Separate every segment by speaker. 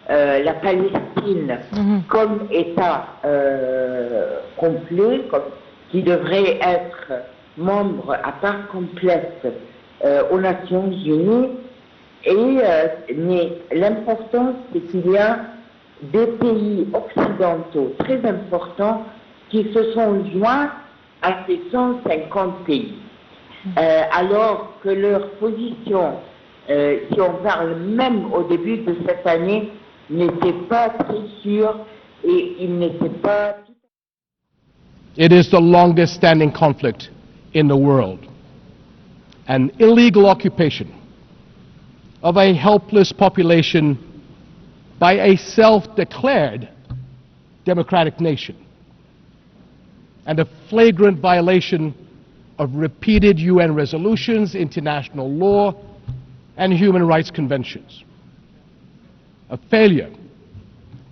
Speaker 1: la Palestine comme État complet, qui devrait être membre à part complète aux Nations Unies. Mais l'important, c'est qu'il y a des pays occidentaux très importants qui se sont joints à ces 150 pays. Alors que leur position, si on parle même au début de cette année, n'était pas très sûre et ils n'étaient pas...
Speaker 2: It is the longest standing conflict in the world. An illegal occupation of a helpless population by a self-declared democratic nation, and a flagrant violation of repeated UN resolutions, international law, and human rights conventions. A failure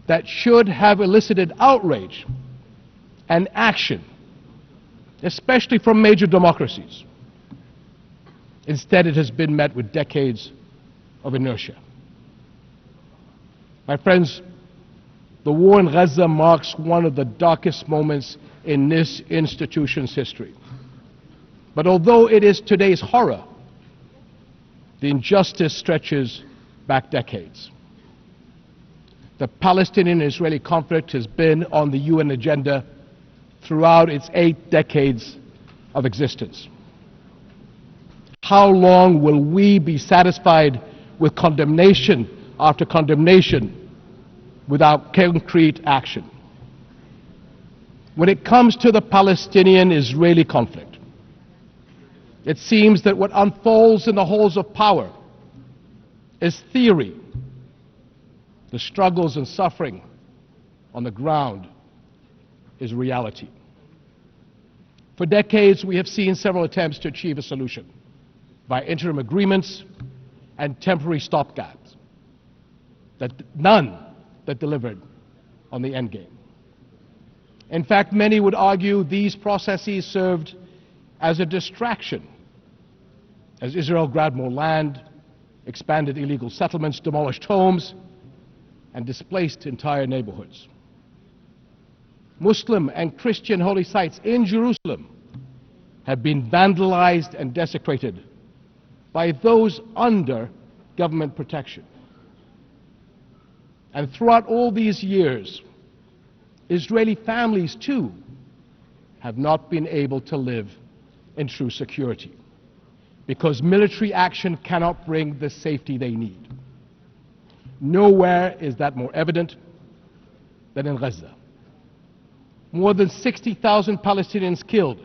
Speaker 2: that should have elicited outrage and action, especially from major democracies. Instead, it has been met with decades of inertia. My friends, the war in Gaza marks one of the darkest moments in this institution's history. But although it is today's horror, the injustice stretches back decades. The Palestinian-Israeli conflict has been on the UN agenda throughout its 8 decades of existence. How long will we be satisfied with condemnation after condemnation without concrete action? When it comes to the Palestinian-Israeli conflict, it seems that what unfolds in the halls of power is theory. The struggles and suffering on the ground is reality. For decades, we have seen several attempts to achieve a solution by interim agreements and temporary stopgaps, none that delivered on the end game. In fact, many would argue these processes served as a distraction as Israel grabbed more land, expanded illegal settlements, demolished homes, and displaced entire neighborhoods. Muslim and Christian holy sites in Jerusalem have been vandalized and desecrated by those under government protection. And throughout all these years, Israeli families, too, have not been able to live in true security because military action cannot bring the safety they need. Nowhere is that more evident than in Gaza. More than 60,000 Palestinians killed,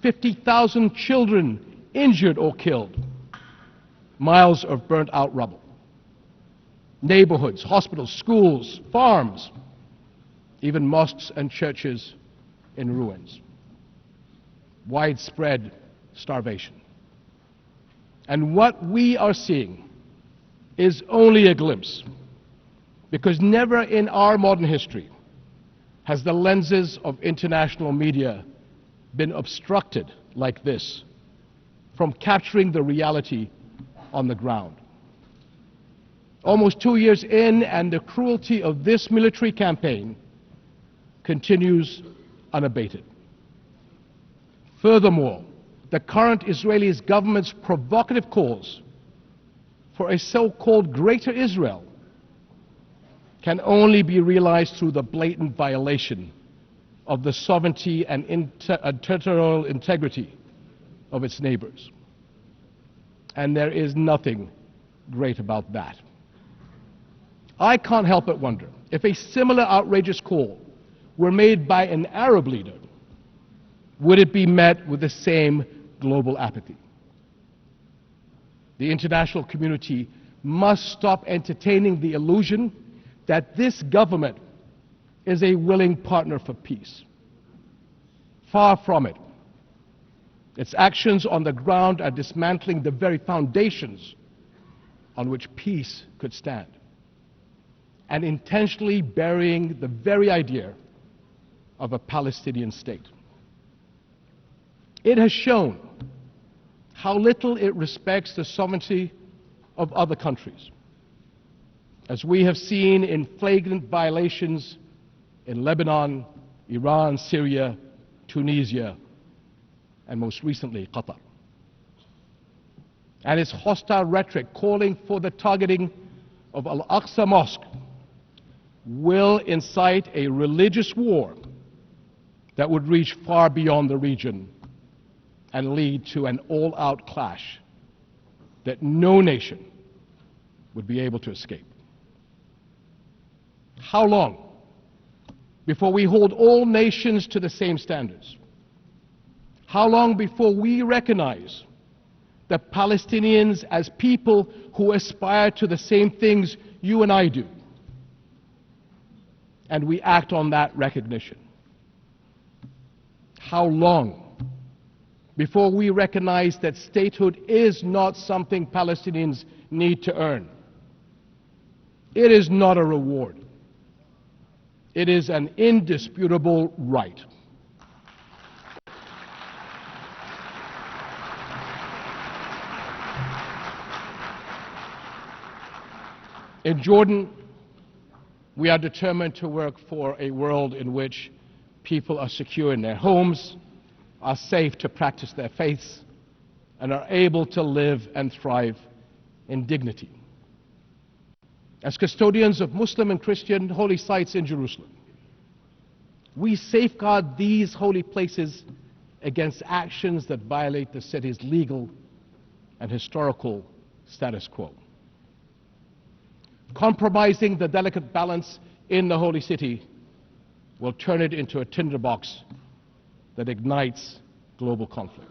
Speaker 2: 50,000 children injured or killed, miles of burnt-out rubble, neighborhoods, hospitals, schools, farms, even mosques and churches in ruins, widespread starvation. And what we are seeing is only a glimpse, because never in our modern history has the lenses of international media been obstructed like this from capturing the reality on the ground. Almost 2 years in, and the cruelty of this military campaign continues unabated. Furthermore, the current Israeli government's provocative calls for a so-called Greater Israel can only be realized through the blatant violation of the sovereignty and territorial integrity of its neighbors. And there is nothing great about that. I can't help but wonder if a similar outrageous call were made by an Arab leader, would it be met with the same global apathy? The international community must stop entertaining the illusion that this government is a willing partner for peace. Far from it. Its actions on the ground are dismantling the very foundations on which peace could stand, and intentionally burying the very idea of a Palestinian state. It has shown how little it respects the sovereignty of other countries. as we have seen in flagrant violations in Lebanon, Iran, Syria, Tunisia, and most recently, Qatar. And its hostile rhetoric calling for the targeting of Al-Aqsa Mosque will incite a religious war that would reach far beyond the region and lead to an all-out clash that no nation would be able to escape. How long before we hold all nations to the same standards? How long before we recognize the Palestinians as people who aspire to the same things you and I do, and we act on that recognition? How long before we recognize that statehood is not something Palestinians need to earn? It is not a reward. It is an indisputable right. In Jordan, we are determined to work for a world in which people are secure in their homes, are safe to practice their faiths, and are able to live and thrive in dignity. As custodians of Muslim and Christian holy sites in Jerusalem, we safeguard these holy places against actions that violate the city's legal and historical status quo. Compromising the delicate balance in the holy city will turn it into a tinderbox that ignites global conflict.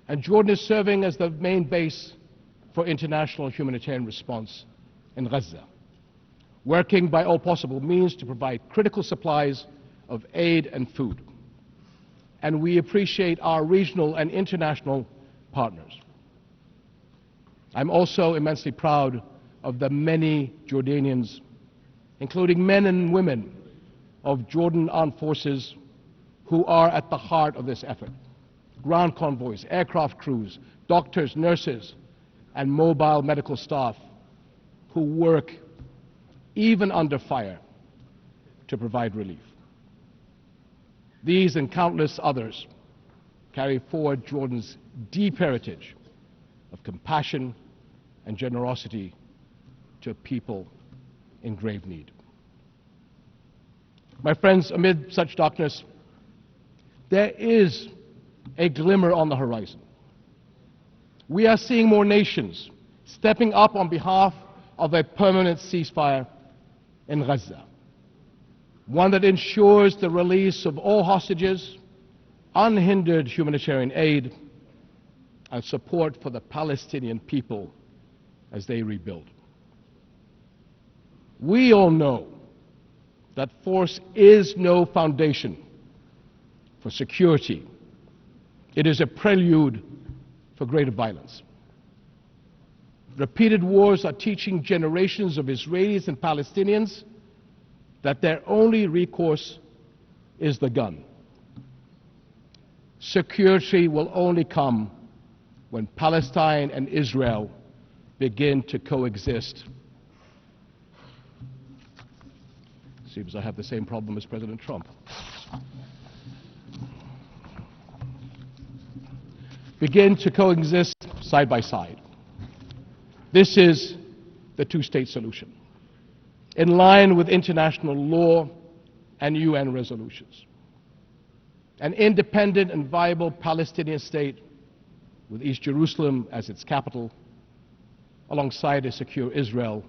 Speaker 2: And Jordan is serving as the main base for international humanitarian response in Gaza, working by all possible means to provide critical supplies of aid and food. And we appreciate our regional and international partners. I'm also immensely proud of the many Jordanians, including men and women of Jordan Armed Forces, who are at the heart of this effort. Ground convoys, aircraft crews, doctors, nurses, and mobile medical staff who work even under fire to provide relief. These and countless others carry forward Jordan's deep heritage of compassion and generosity to people in grave need. My friends, amid such darkness, there is a glimmer on the horizon. We are seeing more nations stepping up on behalf of a permanent ceasefire in Gaza, one that ensures the release of all hostages, unhindered humanitarian aid, and support for the Palestinian people as they rebuild. We all know that force is no foundation for security. It is a prelude for greater violence. Repeated wars are teaching generations of Israelis and Palestinians that their only recourse is the gun. Security will only come when Palestine and Israel begin to coexist. Seems I have the same problem as President Trump. Begin to coexist side by side. This is the two-state solution, in line with international law and UN resolutions. An independent and viable Palestinian state with East Jerusalem as its capital, alongside a secure Israel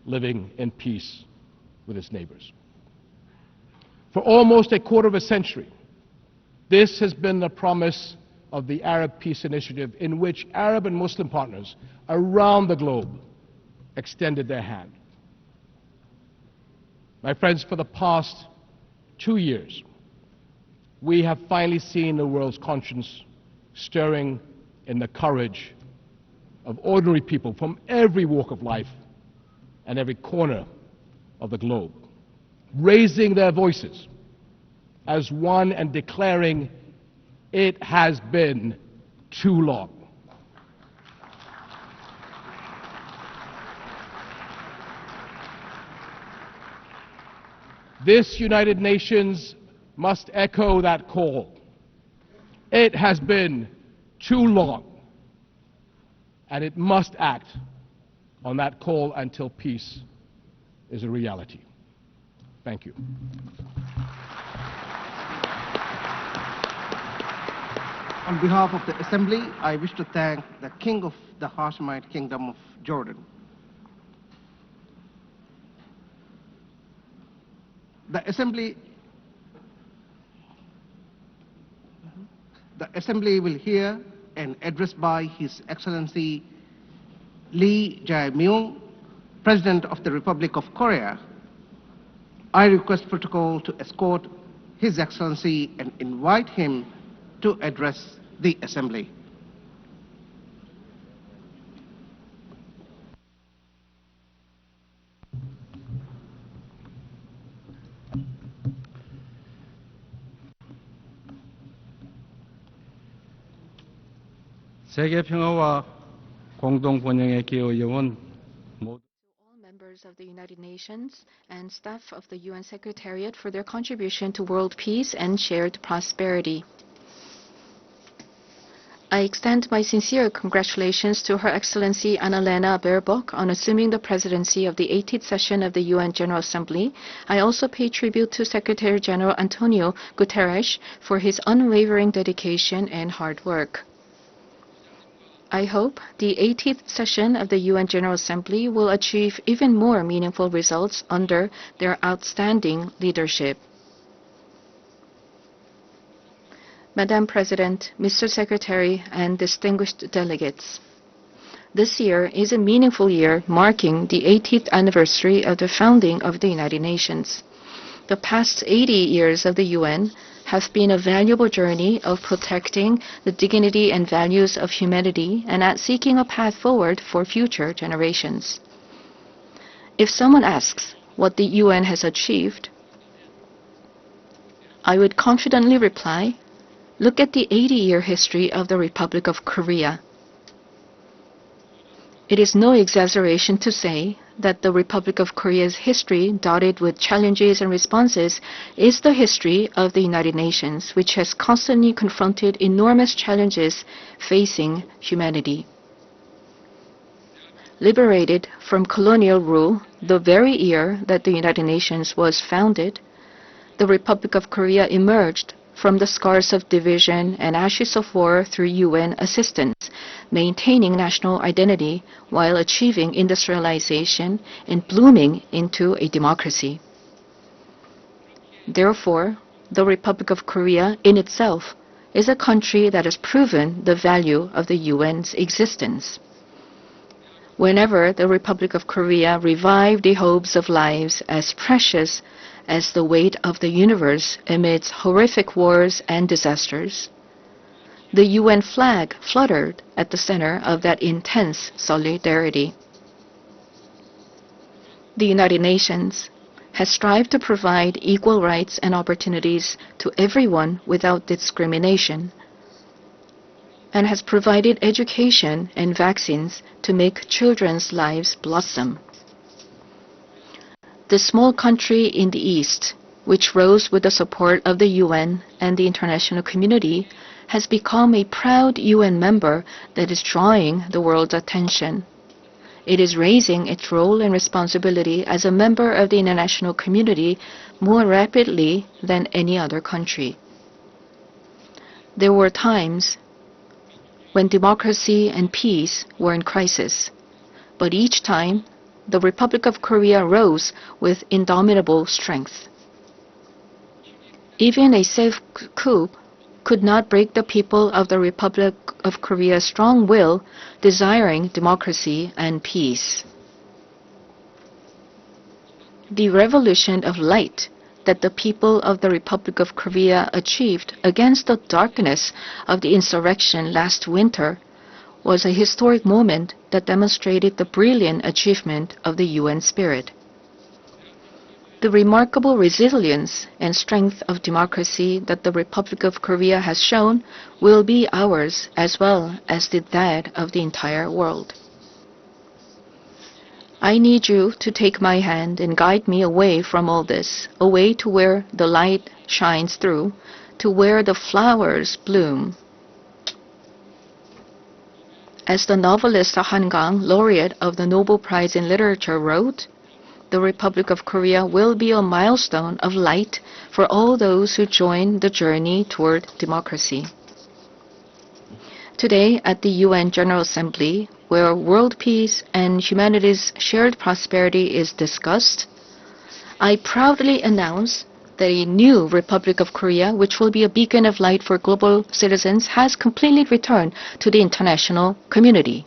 Speaker 2: living in peace with its neighbors. For almost a quarter of a century, this has been the promise of the Arab Peace Initiative, in which Arab and Muslim partners around the globe extended their hand. My friends, for the past 2 years, we have finally seen the world's conscience stirring in the courage of ordinary people from every walk of life and every corner of the globe, raising their voices as one and declaring, "It has been too long." This United Nations must echo that call. It has been too long, and it must act on that call until peace is a reality. Thank you.
Speaker 3: On behalf of the Assembly, I wish to thank the King of the Hashemite Kingdom of Jordan. The Assembly will hear an address by His Excellency Lee Jae-myung, President of the Republic of Korea. I request protocol to escort His Excellency and invite him to address the Assembly.
Speaker 4: 세계 평화와 공동 번영에 기여해온 모두
Speaker 5: all members of the United Nations and staff of the UN Secretariat for their contribution to world peace and shared prosperity. I extend my sincere congratulations to Her Excellency Annalena Baerbock on assuming the presidency of the 18th session of the UN General Assembly. I also pay tribute to Secretary General Antonio Guterres for his unwavering dedication and hard work. I hope the 18th session of the UN General Assembly will achieve even more meaningful results under their outstanding leadership. Madam President, Mr. Secretary, and distinguished delegates, this year is a meaningful year marking the 80th anniversary of the founding of the United Nations. The past 80 years of the UN have been a valuable journey of protecting the dignity and values of humanity and at seeking a path forward for future generations. If someone asks what the UN has achieved, I would confidently reply, look at the 80-year history of the Republic of Korea. It is no exaggeration to say that the Republic of Korea's history, dotted with challenges and responses, is the history of the United Nations, which has constantly confronted enormous challenges facing humanity. Liberated from colonial rule the very year that the United Nations was founded, the Republic of Korea emerged from the scars of division and ashes of war through UN assistance, maintaining national identity while achieving industrialization and blooming into a democracy. Therefore, the Republic of Korea in itself is a country that has proven the value of the UN's existence. Whenever the Republic of Korea revived the hopes of lives as precious as the weight of the universe amidst horrific wars and disasters, the UN flag fluttered at the center of that intense solidarity. The United Nations has strived to provide equal rights and opportunities to everyone without discrimination, and has provided education and vaccines to make children's lives blossom. The small country in the East, which rose with the support of the UN and the international community, has become a proud UN member that is drawing the world's attention. It is raising its role and responsibility as a member of the international community more rapidly than any other country. There were times when democracy and peace were in crisis, but each time the Republic of Korea rose with indomitable strength. Even a safe coup could not break the people of the Republic of Korea's strong will, desiring democracy and peace. The revolution of light that the people of the Republic of Korea achieved against the darkness of the insurrection last winter was a historic moment that demonstrated the brilliant achievement of the UN spirit. The remarkable resilience and strength of democracy that the Republic of Korea has shown will be ours as well as that of the entire world. I need you to take my hand and guide me away from all this, away to where the light shines through, to where the flowers bloom. As the novelist Han Gang, laureate of the Nobel Prize in Literature, wrote, the Republic of Korea will be a milestone of light for all those who join the journey toward democracy. Today, at the UN General Assembly, where world peace and humanity's shared prosperity is discussed, I proudly announce that a new Republic of Korea, which will be a beacon of light for global citizens, has completely returned to the international community.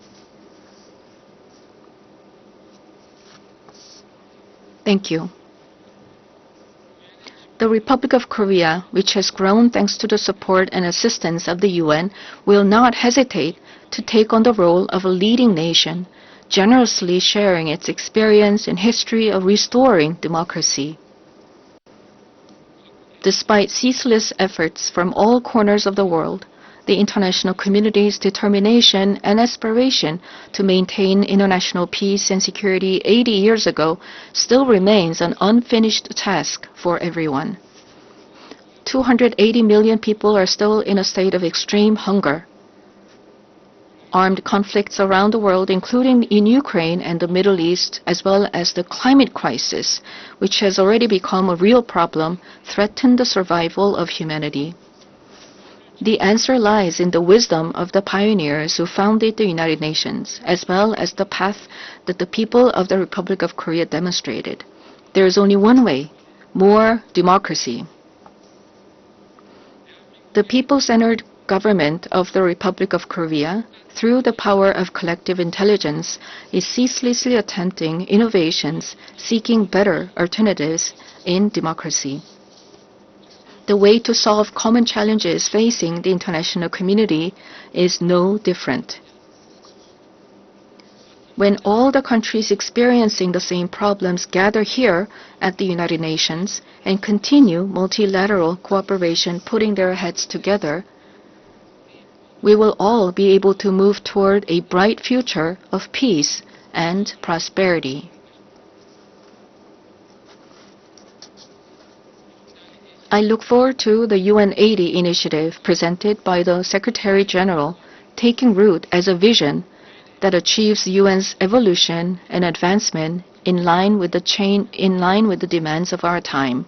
Speaker 5: Thank you. The Republic of Korea, which has grown thanks to the support and assistance of the UN, will not hesitate to take on the role of a leading nation, generously sharing its experience and history of restoring democracy. Despite ceaseless efforts from all corners of the world, the international community's determination and aspiration to maintain international peace and security 80 years ago still remains an unfinished task for everyone. 280 million people are still in a state of extreme hunger. Armed conflicts around the world, including in Ukraine and the Middle East, as well as the climate crisis, which has already become a real problem, threaten the survival of humanity. The answer lies in the wisdom of the pioneers who founded the United Nations, as well as the path that the people of the Republic of Korea demonstrated. There is only one way: more democracy. The people-centered government of the Republic of Korea, through the power of collective intelligence, is ceaselessly attempting innovations, seeking better alternatives in democracy. The way to solve common challenges facing the international community is no different. When all the countries experiencing the same problems gather here at the United Nations and continue multilateral cooperation, putting their heads together, we will all be able to move toward a bright future of peace and prosperity. I look forward to the UN80 initiative presented by the Secretary General, taking root as a vision that achieves UN's evolution and advancement in line with the demands of our time.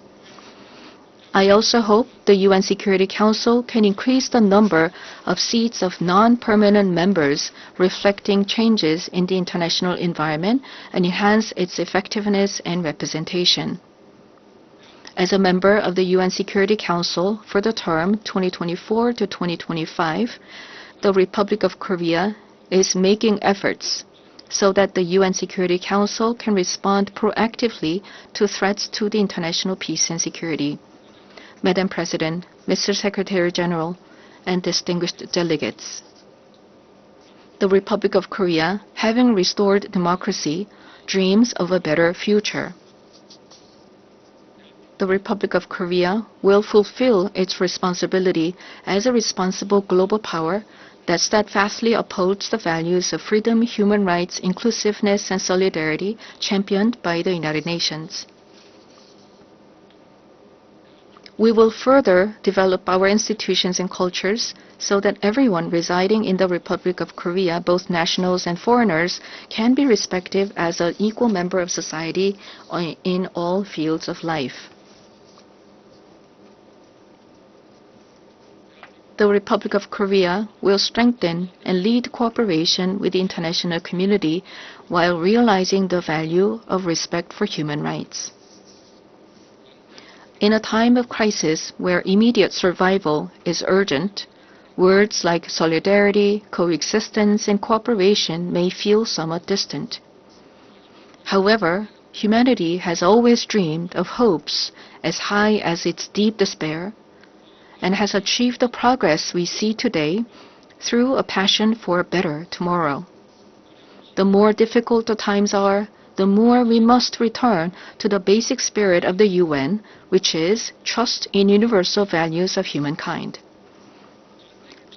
Speaker 5: I also hope the UN Security Council can increase the number of seats of non-permanent members, reflecting changes in the international environment, and enhance its effectiveness and representation. As a member of the UN Security Council for the term 2024 to 2025, the Republic of Korea is making efforts so that the UN Security Council can respond proactively to threats to the international peace and security. Madam President, Mr. Secretary General, and distinguished delegates, the Republic of Korea, having restored democracy, dreams of a better future. The Republic of Korea will fulfill its responsibility as a responsible global power that steadfastly upholds the values of freedom, human rights, inclusiveness, and solidarity championed by the United Nations. We will further develop our institutions and cultures so that everyone residing in the Republic of Korea, both nationals and foreigners, can be respected as an equal member of society in all fields of life. The Republic of Korea will strengthen and lead cooperation with the international community while realizing the value of respect for human rights. In a time of crisis where immediate survival is urgent, words like solidarity, coexistence, and cooperation may feel somewhat distant. However, humanity has always dreamed of hopes as high as its deep despair, and has achieved the progress we see today through a passion for a better tomorrow. The more difficult the times are, the more we must return to the basic spirit of the UN, which is trust in universal values of humankind.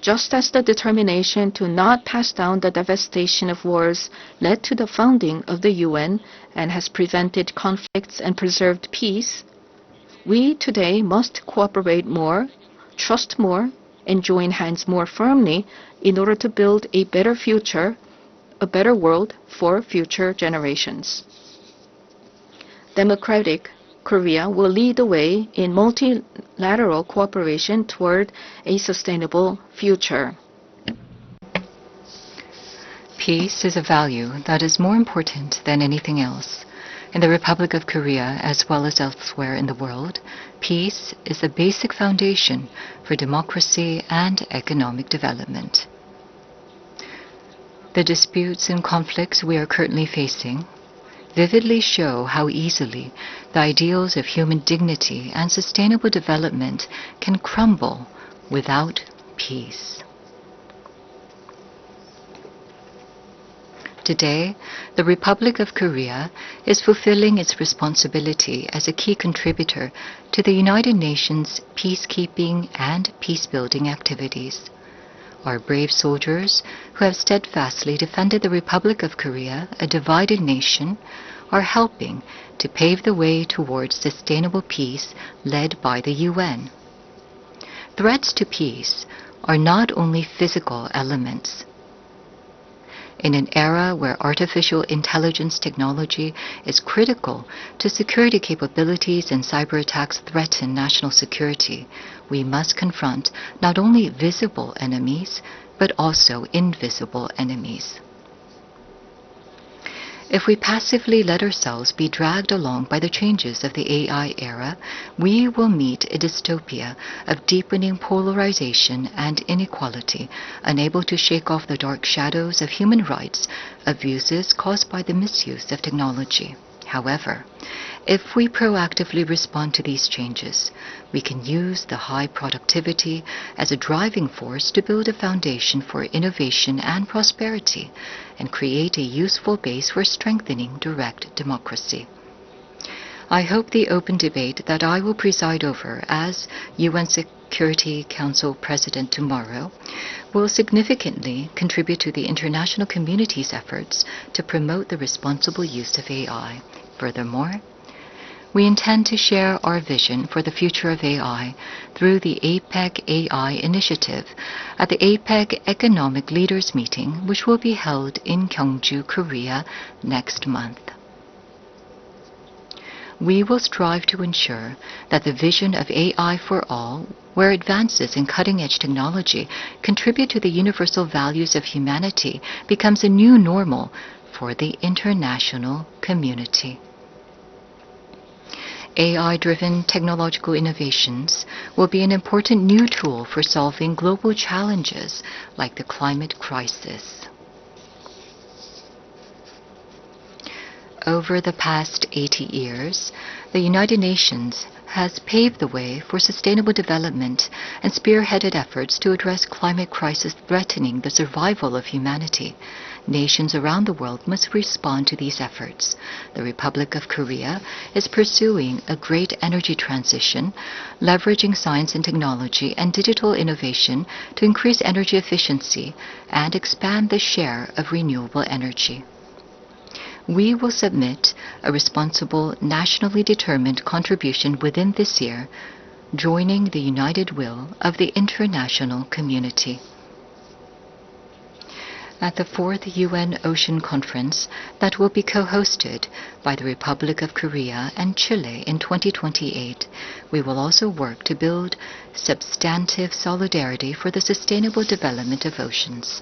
Speaker 5: Just as the determination to not pass down the devastation of wars led to the founding of the UN and has prevented conflicts and preserved peace, we today must cooperate more, trust more, and join hands more firmly in order to build a better future, a better world for future generations. Democratic Korea will lead the way in multilateral cooperation toward a sustainable future.
Speaker 6: Peace is a value that is more important than anything else. In the Republic of Korea, as well as elsewhere in the world, peace is the basic foundation for democracy and economic development. The disputes and conflicts we are currently facing vividly show how easily the ideals of human dignity and sustainable development can crumble without peace. Today, the Republic of Korea is fulfilling its responsibility as a key contributor to the United Nations peacekeeping and peacebuilding activities. Our brave soldiers, who have steadfastly defended the Republic of Korea, a divided nation, are helping to pave the way towards sustainable peace led by the UN. Threats to peace are not only physical elements. In an era where artificial intelligence technology is critical to security capabilities and cyber attacks threaten national security, we must confront not only visible enemies, but also invisible enemies. If we passively let ourselves be dragged along by the changes of the AI era, we will meet a dystopia of deepening polarization and inequality, unable to shake off the dark shadows of human rights abuses caused by the misuse of technology. However, if we proactively respond to these changes, we can use the high productivity as a driving force to build a foundation for innovation and prosperity and create a useful base for strengthening direct democracy. I hope the open debate that I will preside over as UN Security Council President tomorrow will significantly contribute to the international community's efforts to promote the responsible use of AI. Furthermore, we intend to share our vision for the future of AI through the APEC AI initiative at the APEC Economic Leaders Meeting, which will be held in Gyeongju, Korea next month. We will strive to ensure that the vision of AI for all, where advances in cutting-edge technology contribute to the universal values of humanity, becomes a new normal for the international community. AI-driven technological innovations will be an important new tool for solving global challenges like the climate crisis. Over the past 80 years, the United Nations has paved the way for sustainable development and spearheaded efforts to address climate crisis threatening the survival of humanity. Nations around the world must respond to these efforts. The Republic of Korea is pursuing a great energy transition, leveraging science and technology and digital innovation to increase energy efficiency and expand the share of renewable energy. We will submit a responsible, nationally determined contribution within this year, joining the united will of the international community. At the 4th UN Ocean Conference that will be co-hosted by the Republic of Korea and Chile in 2028, we will also work to build substantive solidarity for the sustainable development of oceans.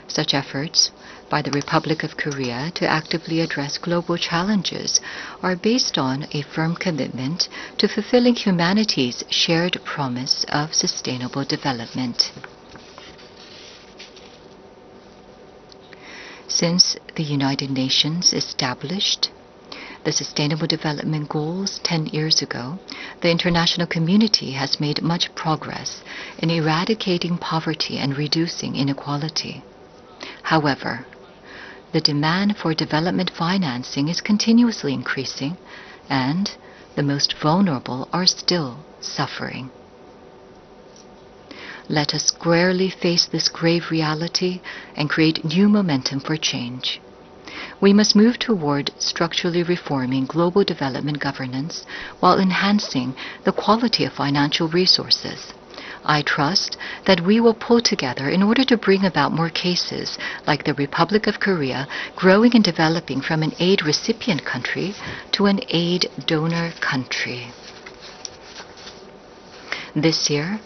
Speaker 6: Such efforts by the Republic of Korea to actively address global challenges are based on a firm commitment to fulfilling humanity's shared promise of sustainable development. Since the United Nations established the Sustainable Development Goals 10 years ago, the international community has made much progress in eradicating poverty and reducing inequality. However, the demand for development financing is continuously increasing, and the most vulnerable are still suffering. Let us squarely face this grave reality and create new momentum for change. We must move toward structurally reforming global development governance while enhancing the quality of financial resources. I trust that we will pull together in order to bring about more cases like the Republic of Korea growing and developing from an aid recipient country to an aid donor country. This year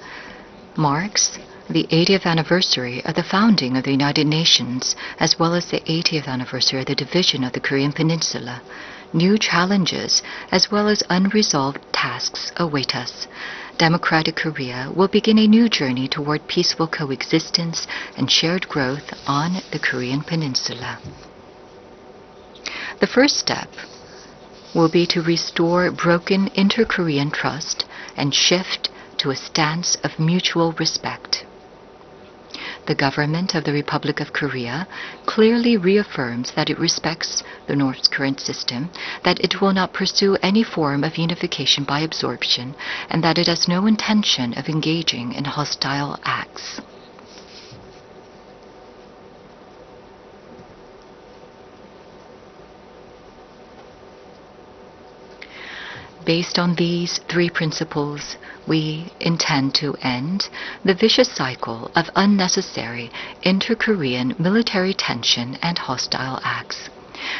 Speaker 6: marks the 80th anniversary of the founding of the United Nations, as well as the 80th anniversary of the division of the Korean Peninsula. New challenges, as well as unresolved tasks, await us. Democratic Korea will begin a new journey toward peaceful coexistence and shared growth on the Korean Peninsula. The first step will be to restore broken inter-Korean trust and shift to a stance of mutual respect. The government of the Republic of Korea clearly reaffirms that it respects the North's current system, that it will not pursue any form of unification by absorption, and that it has no intention of engaging in hostile acts. Based on these three principles, we intend to end the vicious cycle of unnecessary inter-Korean military tension and hostile acts.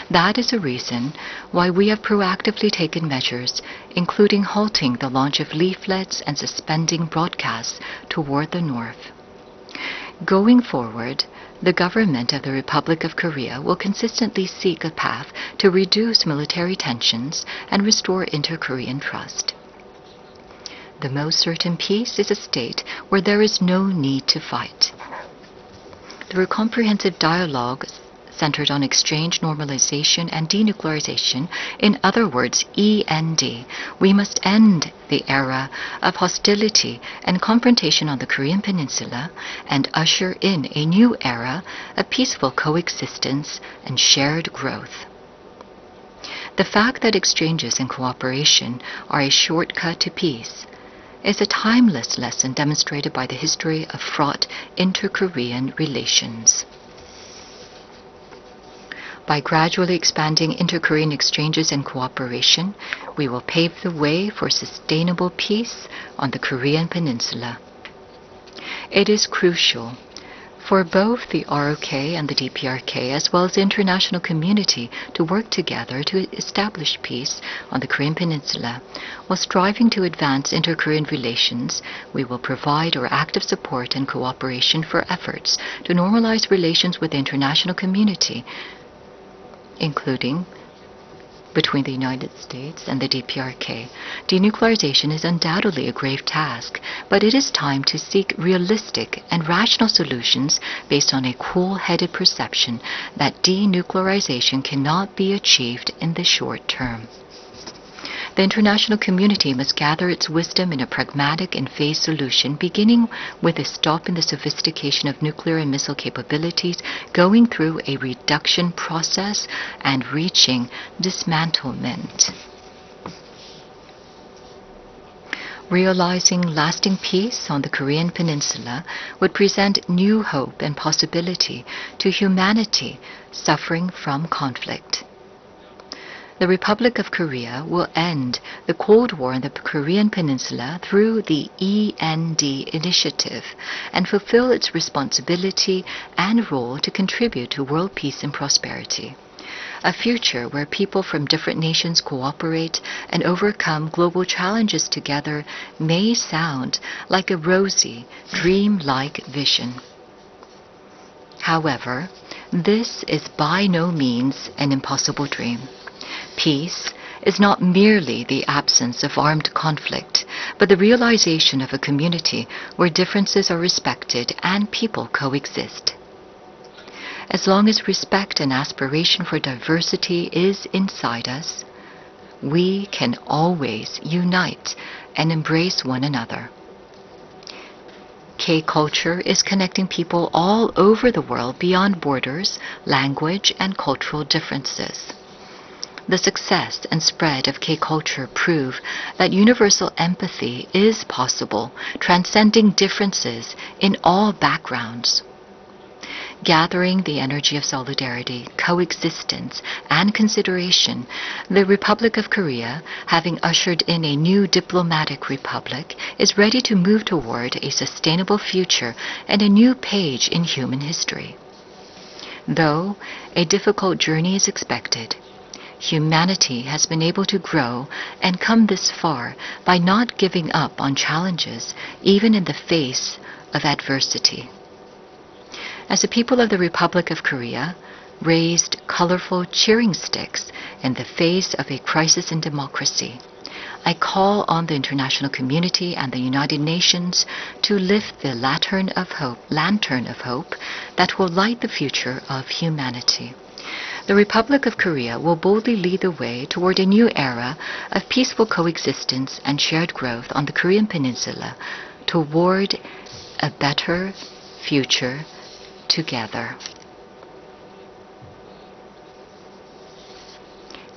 Speaker 6: That is a reason why we have proactively taken measures, including halting the launch of leaflets and suspending broadcasts toward the North. Going forward, the government of the Republic of Korea will consistently seek a path to reduce military tensions and restore inter-Korean trust. The most certain peace is a state where there is no need to fight. Through comprehensive dialogue centered on exchange, normalization, and denuclearization, in other words, END, we must end the era of hostility and confrontation on the Korean Peninsula and usher in a new era of peaceful coexistence and shared growth. The fact that exchanges and cooperation are a shortcut to peace is a timeless lesson demonstrated by the history of fraught inter-Korean relations. By gradually expanding inter-Korean exchanges and cooperation, we will pave the way for sustainable peace on the Korean Peninsula. It is crucial for both the ROK and the DPRK, as well as the international community, to work together to establish peace on the Korean Peninsula. While striving to advance inter-Korean relations, we will provide our active support and cooperation for efforts to normalize relations with the international community, including between the United States and the DPRK. Denuclearization is undoubtedly a grave task, but it is time to seek realistic and rational solutions based on a cool-headed perception that denuclearization cannot be achieved in the short term. The international community must gather its wisdom in a pragmatic and phased solution, beginning with a stop in the sophistication of nuclear and missile capabilities, going through a reduction process, and reaching dismantlement. Realizing lasting peace on the Korean Peninsula would present new hope and possibility to humanity suffering from conflict. The Republic of Korea will end the Cold War in the Korean Peninsula through the END initiative and fulfill its responsibility and role to contribute to world peace and prosperity. A future where people from different nations cooperate and overcome global challenges together may sound like a rosy, dream-like vision. However, this is by no means an impossible dream. Peace is not merely the absence of armed conflict, but the realization of a community where differences are respected and people coexist. As long as respect and aspiration for diversity is inside us, we can always unite and embrace one another. K-culture is connecting people all over the world beyond borders, language, and cultural differences. The success and spread of K-culture prove that universal empathy is possible, transcending differences in all backgrounds. Gathering the energy of solidarity, coexistence, and consideration, the Republic of Korea, having ushered in a new diplomatic republic, is ready to move toward a sustainable future and a new page in human history. Though a difficult journey is expected, humanity has been able to grow and come this far by not giving up on challenges, even in the face of adversity. As the people of the Republic of Korea raised colorful cheering sticks in the face of a crisis in democracy, I call on the international community and the United Nations to lift the lantern of hope that will light the future of humanity. The Republic of Korea will boldly lead the way toward a new era of peaceful coexistence and shared growth on the Korean Peninsula toward a better future together.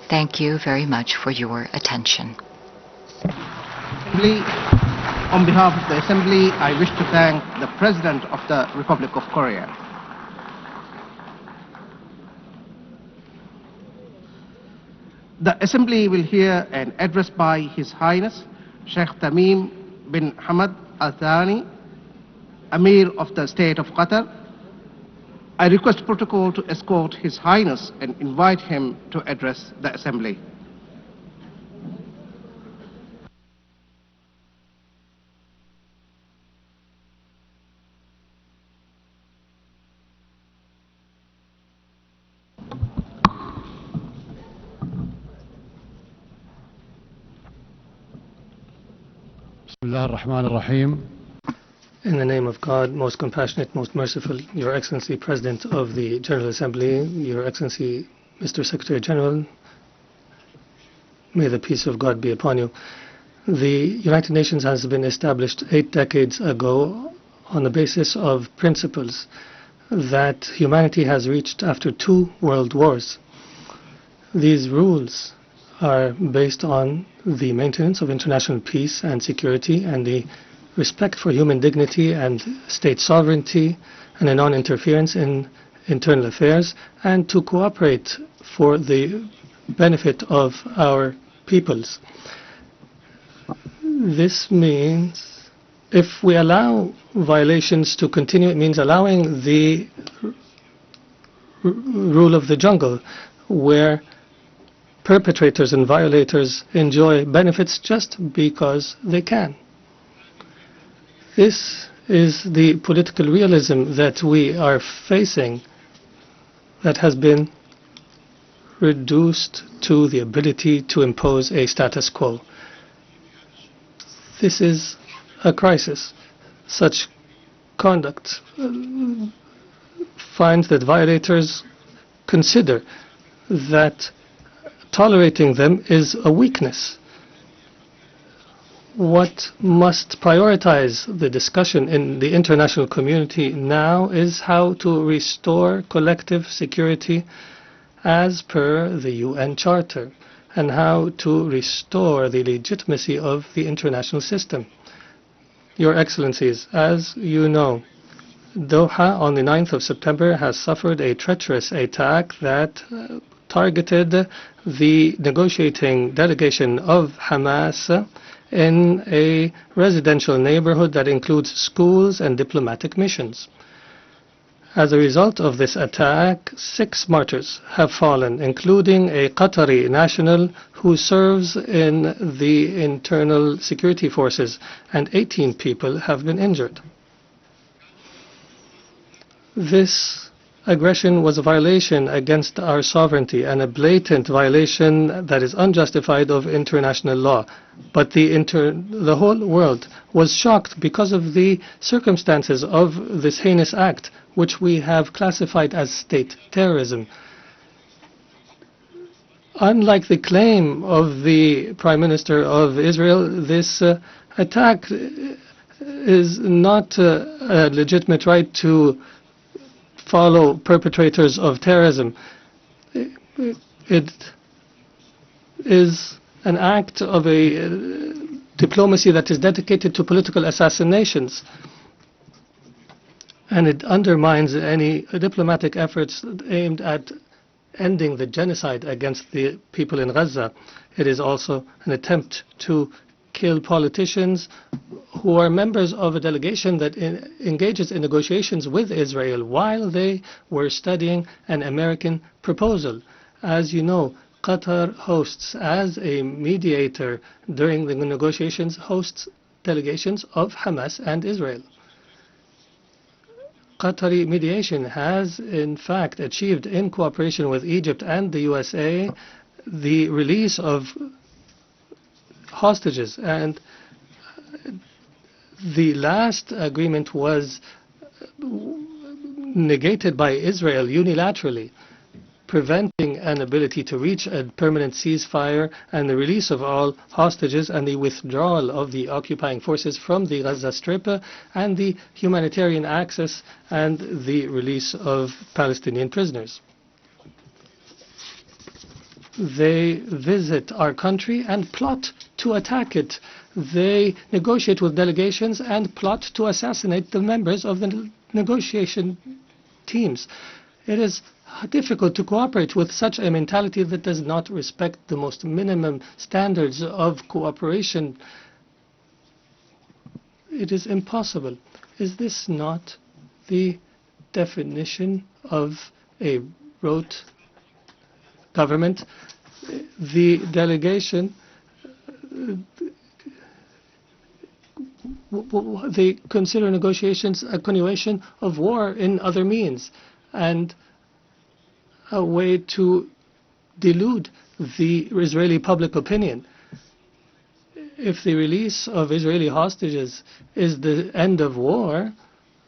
Speaker 6: Thank you very much for your attention.
Speaker 3: On behalf of the Assembly, I wish to thank the President of the Republic of Korea. The Assembly will hear an address by His Highness Sheikh Tamim bin Hamad Al Thani, Amir of the State of Qatar. I request protocol to escort His Highness and invite him to address the Assembly.
Speaker 7: Bismillah ar-Rahman ar-Rahim. In the name of God, most compassionate, most merciful, Your Excellency, President of the General Assembly, Your Excellency, Mr. Secretary General, may the peace of God be upon you. The United Nations has been established 8 decades ago on the basis of principles that humanity has reached after 2 world wars. These rules are based on the maintenance of international peace and security and the respect for human dignity and state sovereignty and a non-interference in internal affairs, and to cooperate for the benefit of our peoples. This means if we allow violations to continue, it means allowing the rule of the jungle, where perpetrators and violators enjoy benefits just because they can. This is the political realism that we are facing, that has been reduced to the ability to impose a status quo. This is a crisis. Such conduct finds that violators consider that tolerating them is a weakness. What must prioritize the discussion in the international community now is how to restore collective security as per the UN Charter, and how to restore the legitimacy of the international system. Your Excellencies, as you know, Doha on the 9th of September has suffered a treacherous attack that targeted the negotiating delegation of Hamas in a residential neighborhood that includes schools and diplomatic missions. As a result of this attack, 6 martyrs have fallen, including a Qatari national who serves in the internal security forces, and 18 people have been injured. This aggression was a violation against our sovereignty and a blatant violation that is unjustified of international law. But the whole world was shocked because of the circumstances of this heinous act, which we have classified as state terrorism. Unlike the claim of the Prime Minister of Israel, this attack is not a legitimate right to follow perpetrators of terrorism. It is an act of a diplomacy that is dedicated to political assassinations, and it undermines any diplomatic efforts aimed at ending the genocide against the people in Gaza. It is also an attempt to kill politicians who are members of a delegation that engages in negotiations with Israel while they were studying an American proposal. As you know, Qatar hosts, as a mediator during the negotiations, hosts delegations of Hamas and Israel. Qatari mediation has in fact achieved, in cooperation with Egypt and the USA, the release of hostages, and the last agreement was negated by Israel unilaterally, preventing an ability to reach a permanent ceasefire and the release of all hostages and the withdrawal of the occupying forces from the Gaza Strip and the humanitarian access and the release of Palestinian prisoners. They visit our country and plot to attack it. They negotiate with delegations and plot to assassinate the members of the negotiation teams. It is difficult to cooperate with such a mentality that does not respect the most minimum standards of cooperation. It is impossible. Is this not the definition of a rote government? The delegation, they consider negotiations a continuation of war in other means and a way to delude the Israeli public opinion. If the release of Israeli hostages is the end of war,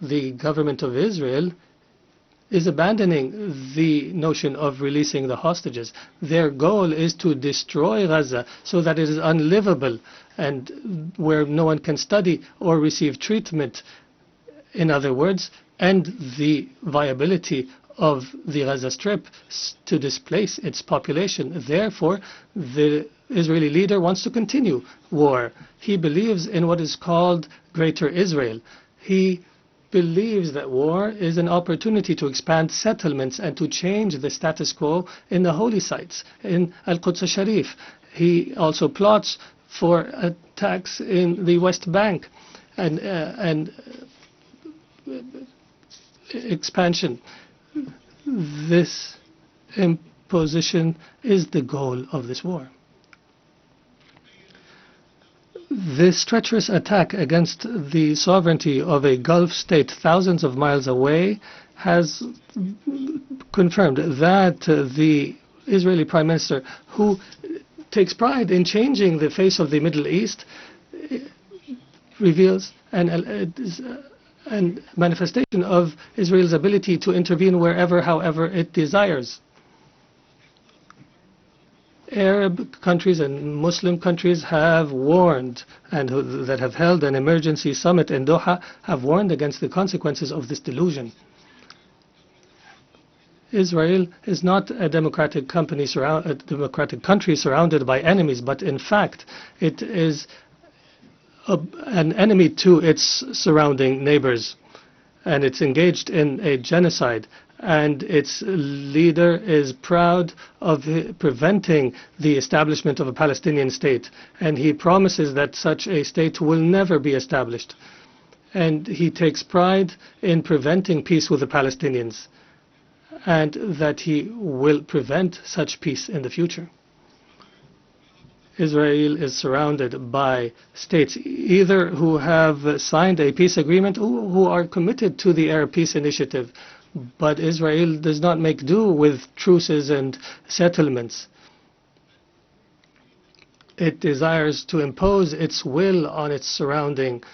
Speaker 7: the government of Israel is abandoning the notion of releasing the hostages. Their goal is to destroy Gaza so that it is unlivable and where no one can study or receive treatment. In other words, end the viability of the Gaza Strip to displace its population. Therefore, the Israeli leader wants to continue war. He believes in what is called Greater Israel. He believes that war is an opportunity to expand settlements and to change the status quo in the holy sites, in Al-Quds al-Sharif. He also plots for attacks in the West Bank and expansion. This imposition is the goal of this war. This treacherous attack against the sovereignty of a Gulf state thousands of miles away has confirmed that the Israeli Prime Minister, who takes pride in changing the face of the Middle East, reveals and manifestation of Israel's ability to intervene wherever, however it desires. Arab countries and Muslim countries have warned, and that have held an emergency summit in Doha, have warned against the consequences of this delusion. Israel is not a democratic country surrounded by enemies, but in fact it is an enemy to its surrounding neighbors, and it's engaged in a genocide, and its leader is proud of preventing the establishment of a Palestinian state, and he promises that such a state will never be established, and he takes pride in preventing peace with the Palestinians, and that he will prevent such peace in the future. Israel is surrounded by states either who have signed a peace agreement or who are committed to the Arab Peace Initiative. But Israel does not make do with truces and settlements. It desires to impose its will on its surrounding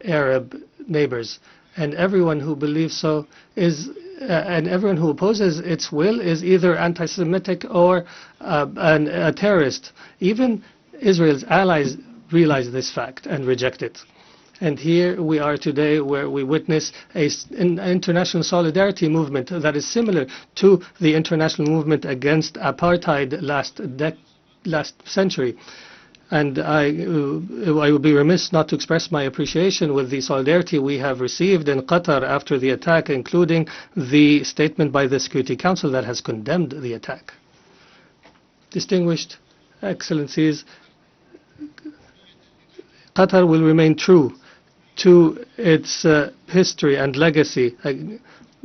Speaker 7: Arab neighbors. And everyone who believes so is and everyone who opposes its will is either anti-Semitic or a terrorist. Even Israel's allies realize this fact and reject it. And here we are today, where we witness an international solidarity movement that is similar to the international movement against apartheid last last century. And I would be remiss not to express my appreciation with the solidarity we have received in Qatar after the attack, including the statement by the Security Council that has condemned the attack. Distinguished Excellencies, Qatar will remain true to its history and legacy,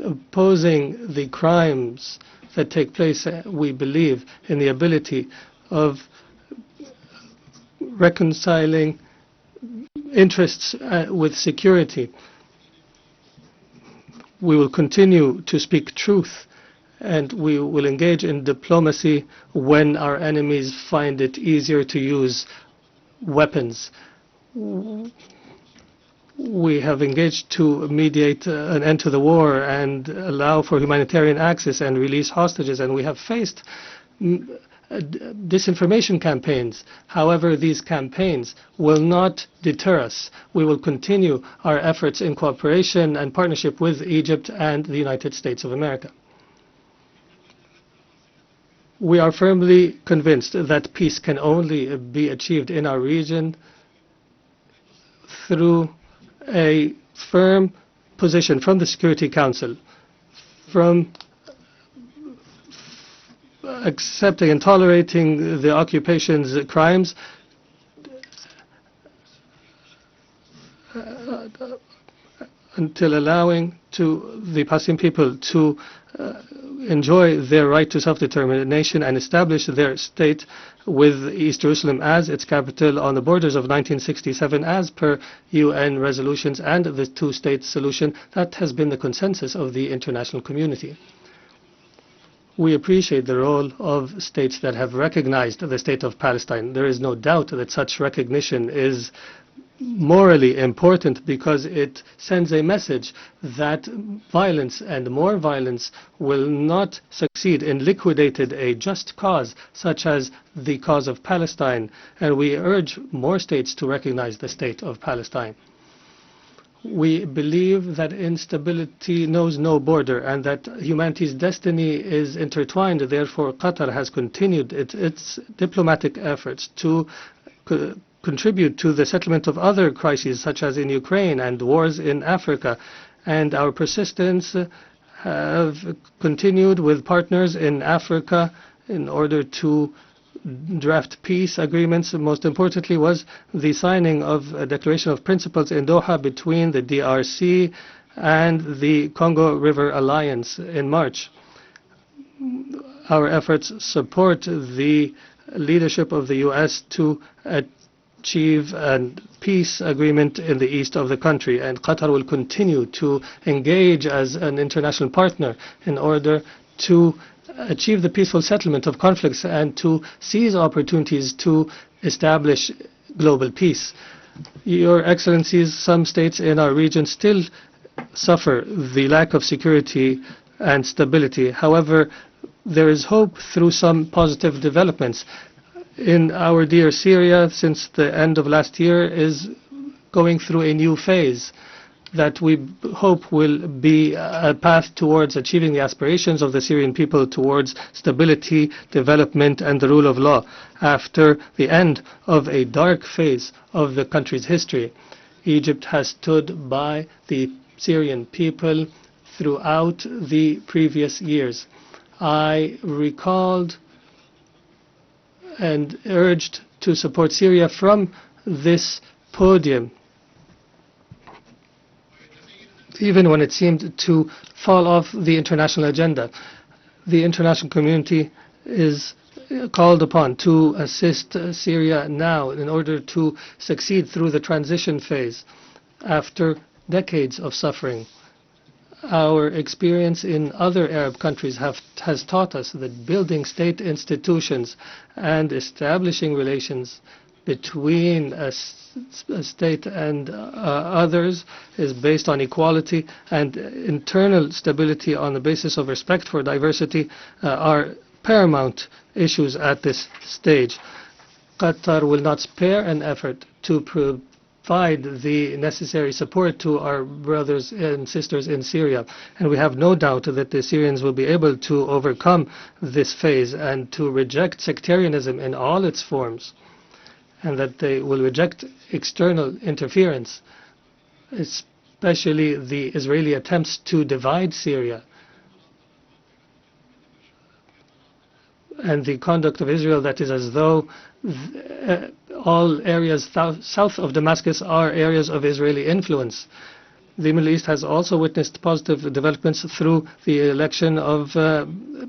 Speaker 7: opposing the crimes that take place. We believe in the ability of reconciling interests with security. We will continue to speak truth, and we will engage in diplomacy when our enemies find it easier to use weapons. We have engaged to mediate an end to the war and allow for humanitarian access and release hostages, and we have faced disinformation campaigns. However, these campaigns will not deter us. We will continue our efforts in cooperation and partnership with Egypt and the United States of America. We are firmly convinced that peace can only be achieved in our region through a firm position from the Security Council, from accepting and tolerating the occupation's crimes, until allowing to the Palestinian people to enjoy their right to self-determination and establish their state with East Jerusalem as its capital on the borders of 1967 as per UN resolutions and the two-state solution that has been the consensus of the international community. We appreciate the role of states that have recognized the state of Palestine. There is no doubt that such recognition is morally important because it sends a message that violence and more violence will not succeed in liquidating a just cause such as the cause of Palestine, and we urge more states to recognize the state of Palestine. We believe that instability knows no border and that humanity's destiny is intertwined. Therefore, Qatar has continued its diplomatic efforts to contribute to the settlement of other crises, such as in Ukraine and wars in Africa. And our persistence have continued with partners in Africa in order to draft peace agreements. Most importantly was the signing of a declaration of principles in Doha between the DRC and the Congo River Alliance in March. Our efforts support the leadership of the U.S. to achieve a peace agreement in the east of the country, and Qatar will continue to engage as an international partner in order to achieve the peaceful settlement of conflicts and to seize opportunities to establish global peace. Your Excellencies, some states in our region still suffer the lack of security and stability. However, there is hope through some positive developments. In our dear Syria, since the end of last year, is going through a new phase that we hope will be a path towards achieving the aspirations of the Syrian people towards stability, development, and the rule of law after the end of a dark phase of the country's history. Egypt has stood by the Syrian people throughout the previous years. I recalled and urged to support Syria from this podium, even when it seemed to fall off the international agenda. The international community is called upon to assist Syria now in order to succeed through the transition phase after decades of suffering. Our experience in other Arab countries has taught us that building state institutions and establishing relations between a state and others is based on equality, and internal stability on the basis of respect for diversity are paramount issues at this stage. Qatar will not spare an effort to provide the necessary support to our brothers and sisters in Syria. And we have no doubt that the Syrians will be able to overcome this phase and to reject sectarianism in all its forms, and that they will reject external interference, especially the Israeli attempts to divide Syria and the conduct of Israel that is as though all areas south of Damascus are areas of Israeli influence. The Middle East has also witnessed positive developments through the election of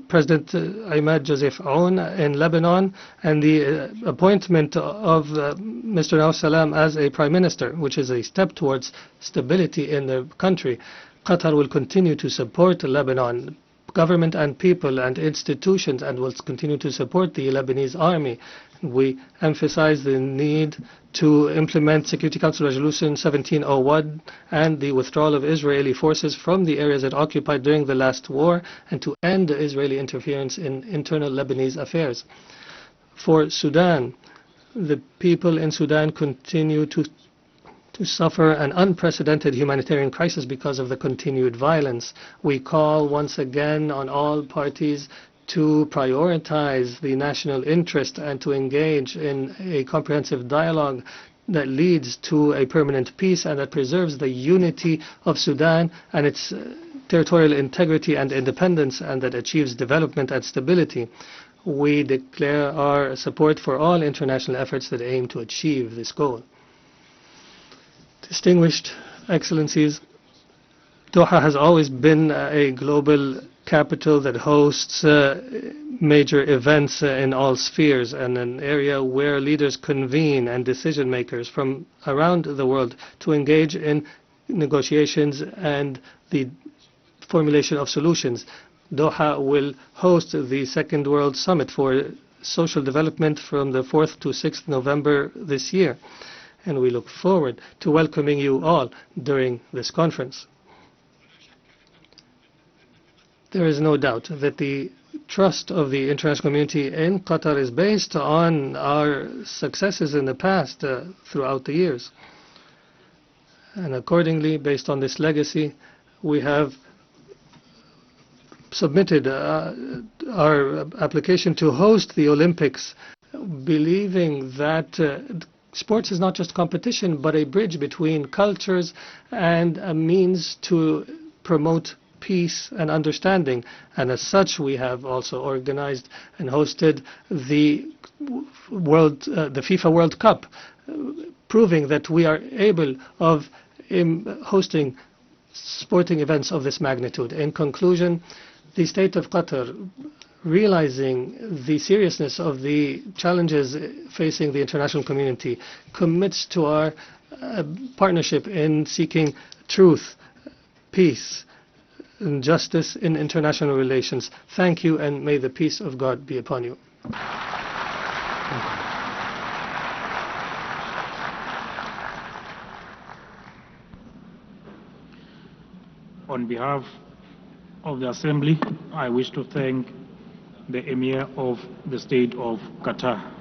Speaker 7: President Ahmed Joseph Aoun in Lebanon and the appointment of Mr. Nawaf Salam as a prime minister, which is a step towards stability in the country. Qatar will continue to support Lebanon government and people and institutions, and will continue to support the Lebanese army. We emphasize the need to implement Security Council Resolution 1701 and the withdrawal of Israeli forces from the areas it occupied during the last war, and to end Israeli interference in internal Lebanese affairs. For Sudan, the people in Sudan continue to suffer an unprecedented humanitarian crisis because of the continued violence. We call once again on all parties to prioritize the national interest and to engage in a comprehensive dialogue that leads to a permanent peace and that preserves the unity of Sudan and its territorial integrity and independence, and that achieves development and stability. We declare our support for all international efforts that aim to achieve this goal. Distinguished Excellencies, Doha has always been a global capital that hosts major events in all spheres, and an area where leaders convene and decision makers from around the world to engage in negotiations and the formulation of solutions. Doha will host the Second World Summit for Social Development from the 4th to 6th November this year, and we look forward to welcoming you all during this conference. There is no doubt that the trust of the international community in Qatar is based on our successes in the past throughout the years. And accordingly, based on this legacy, we have submitted our application to host the Olympics, believing that sports is not just competition, but a bridge between cultures and a means to promote peace and understanding. And as such, we have also organized and hosted the FIFA World Cup, proving that we are able of hosting sporting events of this magnitude. In conclusion, the state of Qatar, realizing the seriousness of the challenges facing the international community, commits to our partnership in seeking truth, peace, and justice in international relations. Thank you, and may the peace of God be upon you.
Speaker 8: On behalf of the Assembly, I wish to thank the Emir of the State of Qatar.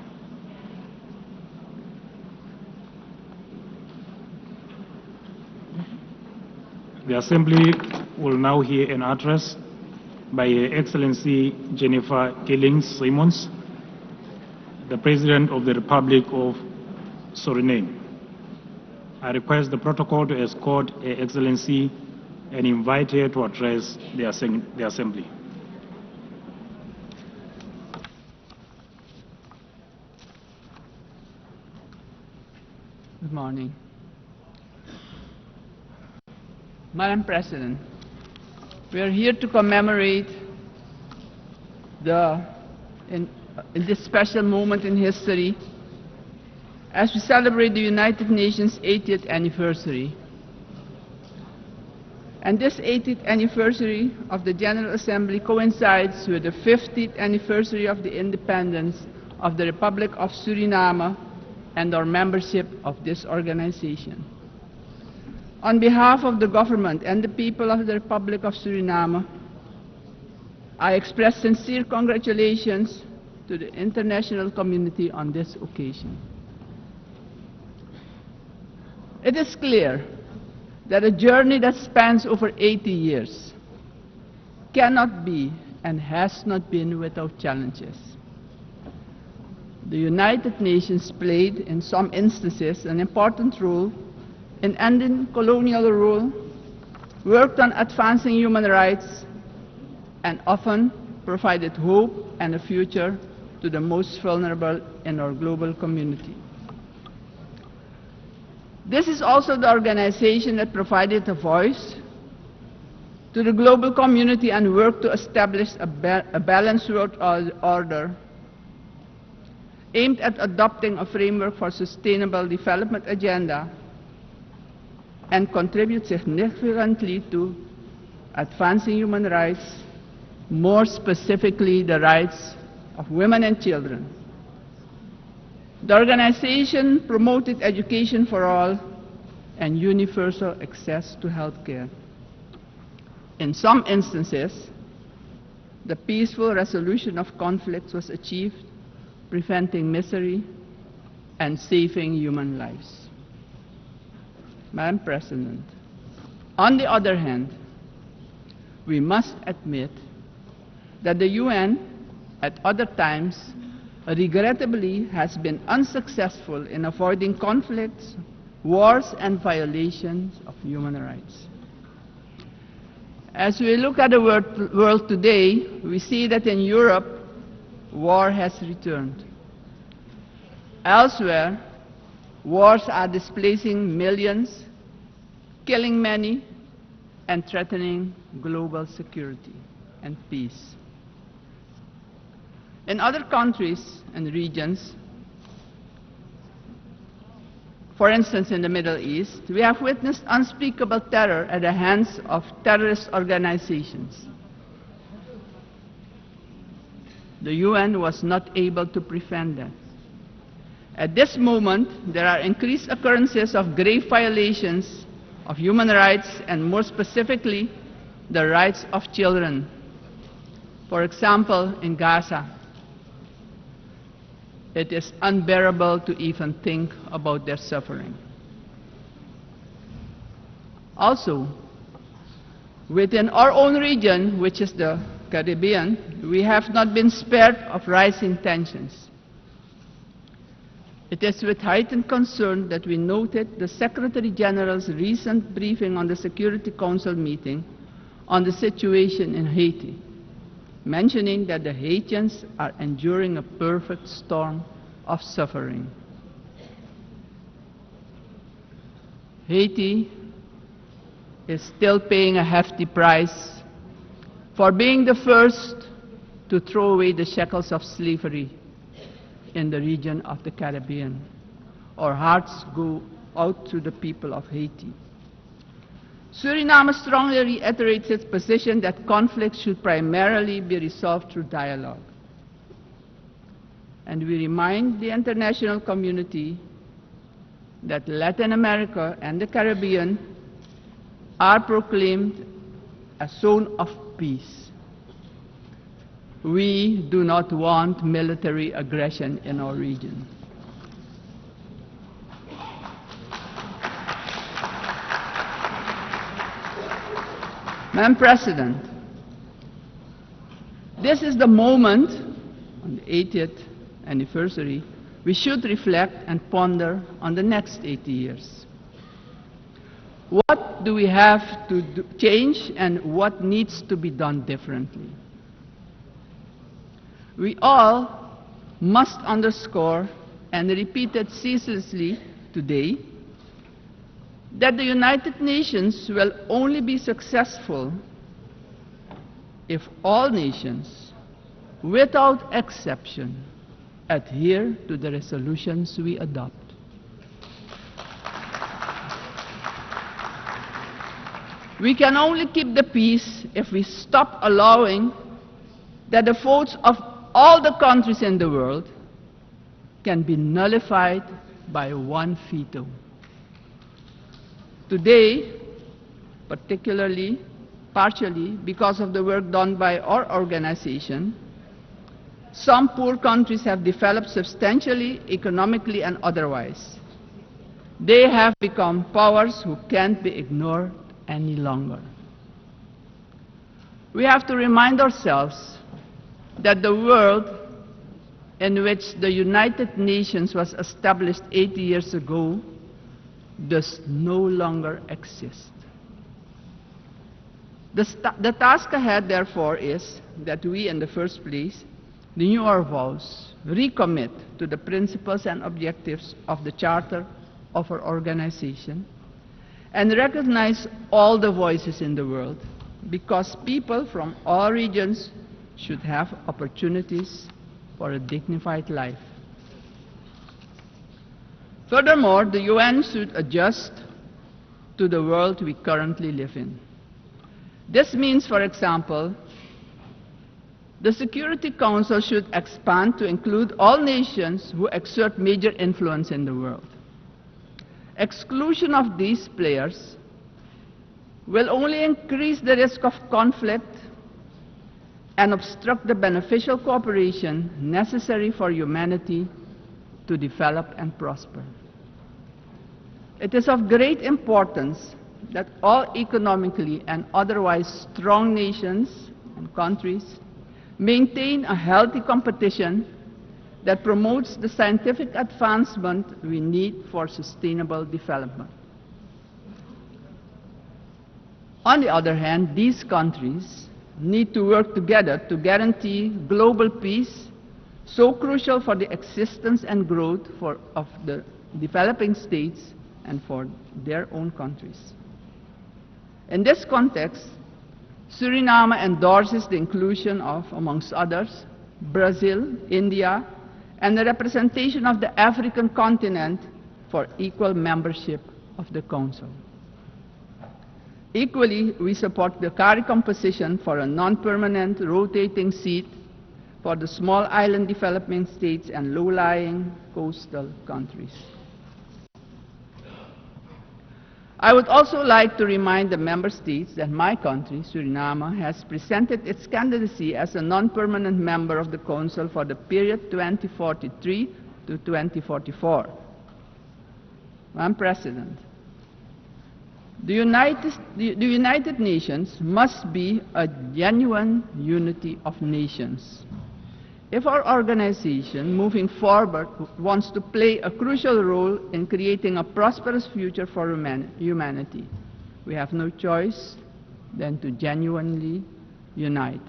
Speaker 8: The Assembly will now hear an address by Her Excellency Jennifer Gillings-Simons, the President of the Republic of Suriname. I request the protocol to escort Her Excellency and invite her to address the Assembly.
Speaker 9: Good morning. Madam President, we are here to commemorate in this special moment in history as we celebrate the United Nations 80th anniversary. And this 80th anniversary of the General Assembly coincides with the 50th anniversary of the independence of the Republic of Suriname and our membership of this organization. On behalf of the government and the people of the Republic of Suriname, I express sincere congratulations to the international community on this occasion. It is clear that a journey that spans over 80 years cannot be and has not been without challenges. The United Nations played, in some instances, an important role in ending colonial rule, worked on advancing human rights, and often provided hope and a future to the most vulnerable in our global community. This is also the organization that provided a voice to the global community and worked to establish a balanced world order aimed at adopting a framework for sustainable development agenda and contribute significantly to advancing human rights, more specifically the rights of women and children. The organization promoted education for all and universal access to health care. In some instances, the peaceful resolution of conflicts was achieved, preventing misery and saving human lives. Madam President, on the other hand, we must admit that the UN at other times regrettably has been unsuccessful in avoiding conflicts, wars, and violations of human rights. As we look at the world today, we see that in Europe, war has returned. Elsewhere, wars are displacing millions, killing many, and threatening global security and peace. In other countries and regions, for instance in the Middle East, we have witnessed unspeakable terror at the hands of terrorist organizations. The UN was not able to prevent that. At this moment, there are increased occurrences of grave violations of human rights and more specifically, the rights of children. For example, in Gaza, it is unbearable to even think about their suffering. Also, within our own region, which is the Caribbean, we have not been spared of rising tensions. It is with heightened concern that we noted the Secretary General's recent briefing on the Security Council meeting on the situation in Haiti, mentioning that the Haitians are enduring a perfect storm of suffering. Haiti is still paying a hefty price for being the first to throw away the shackles of slavery in the region of the Caribbean. Our hearts go out to the people of Haiti. Suriname strongly reiterates its position that conflicts should primarily be resolved through dialogue. And we remind the international community that Latin America and the Caribbean are proclaimed a zone of peace. We do not want military aggression in our region. Madam President, this is the moment, on the 80th anniversary, we should reflect and ponder on the next 80 years. What do we have to change and what needs to be done differently? We all must underscore and repeat it ceaselessly today that the United Nations will only be successful if all nations, without exception, adhere to the resolutions we adopt. We can only keep the peace if we stop allowing that the votes of all the countries in the world can be nullified by one veto. Today, partially because of the work done by our organization, some poor countries have developed substantially, economically and otherwise. They have become powers who can't be ignored any longer. We have to remind ourselves that the world in which the United Nations was established 80 years ago does no longer exist. The task ahead, therefore, is that we, in the first place, renew our vows, recommit to the principles and objectives of the Charter of our organization, and recognize all the voices in the world, because people from all regions should have opportunities for a dignified life. Furthermore, the UN should adjust to the world we currently live in. This means, for example, the Security Council should expand to include all nations who exert major influence in the world. Exclusion of these players will only increase the risk of conflict and obstruct the beneficial cooperation necessary for humanity to develop and prosper. It is of great importance that all economically and otherwise strong nations and countries maintain a healthy competition that promotes the scientific advancement we need for sustainable development. On the other hand, these countries need to work together to guarantee global peace, so crucial for the existence and growth of the developing states and for their own countries. In this context, Suriname endorses the inclusion of, amongst others, Brazil, India, and the representation of the African continent for equal membership of the Council. Equally, we support the CARI composition for a non-permanent rotating seat for the small island developing states and low-lying coastal countries. I would also like to remind the member states that my country, Suriname, has presented its candidacy as a non-permanent member of the Council for the period 2043 to 2044. Madam President, the United Nations must be a genuine unity of nations. If our organization, moving forward, wants to play a crucial role in creating a prosperous future for humanity, we have no choice than to genuinely unite,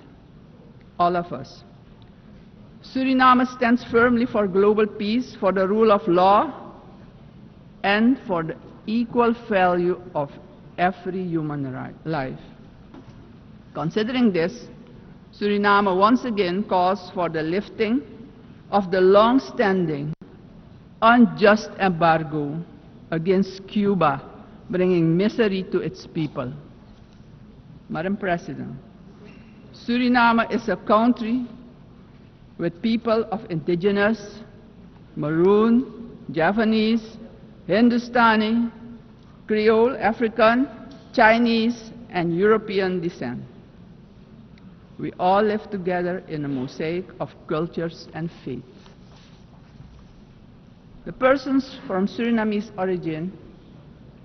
Speaker 9: all of us. Suriname stands firmly for global peace, for the rule of law, and for the equal value of every human life. Considering this, Suriname once again calls for the lifting of the long-standing, unjust embargo against Cuba, bringing misery to its people. Madam President, Suriname is a country with people of indigenous, Maroon, Javanese, Hindustani, Creole, African, Chinese, and European descent. We all live together in a mosaic of cultures and faiths. The persons from Surinamese origin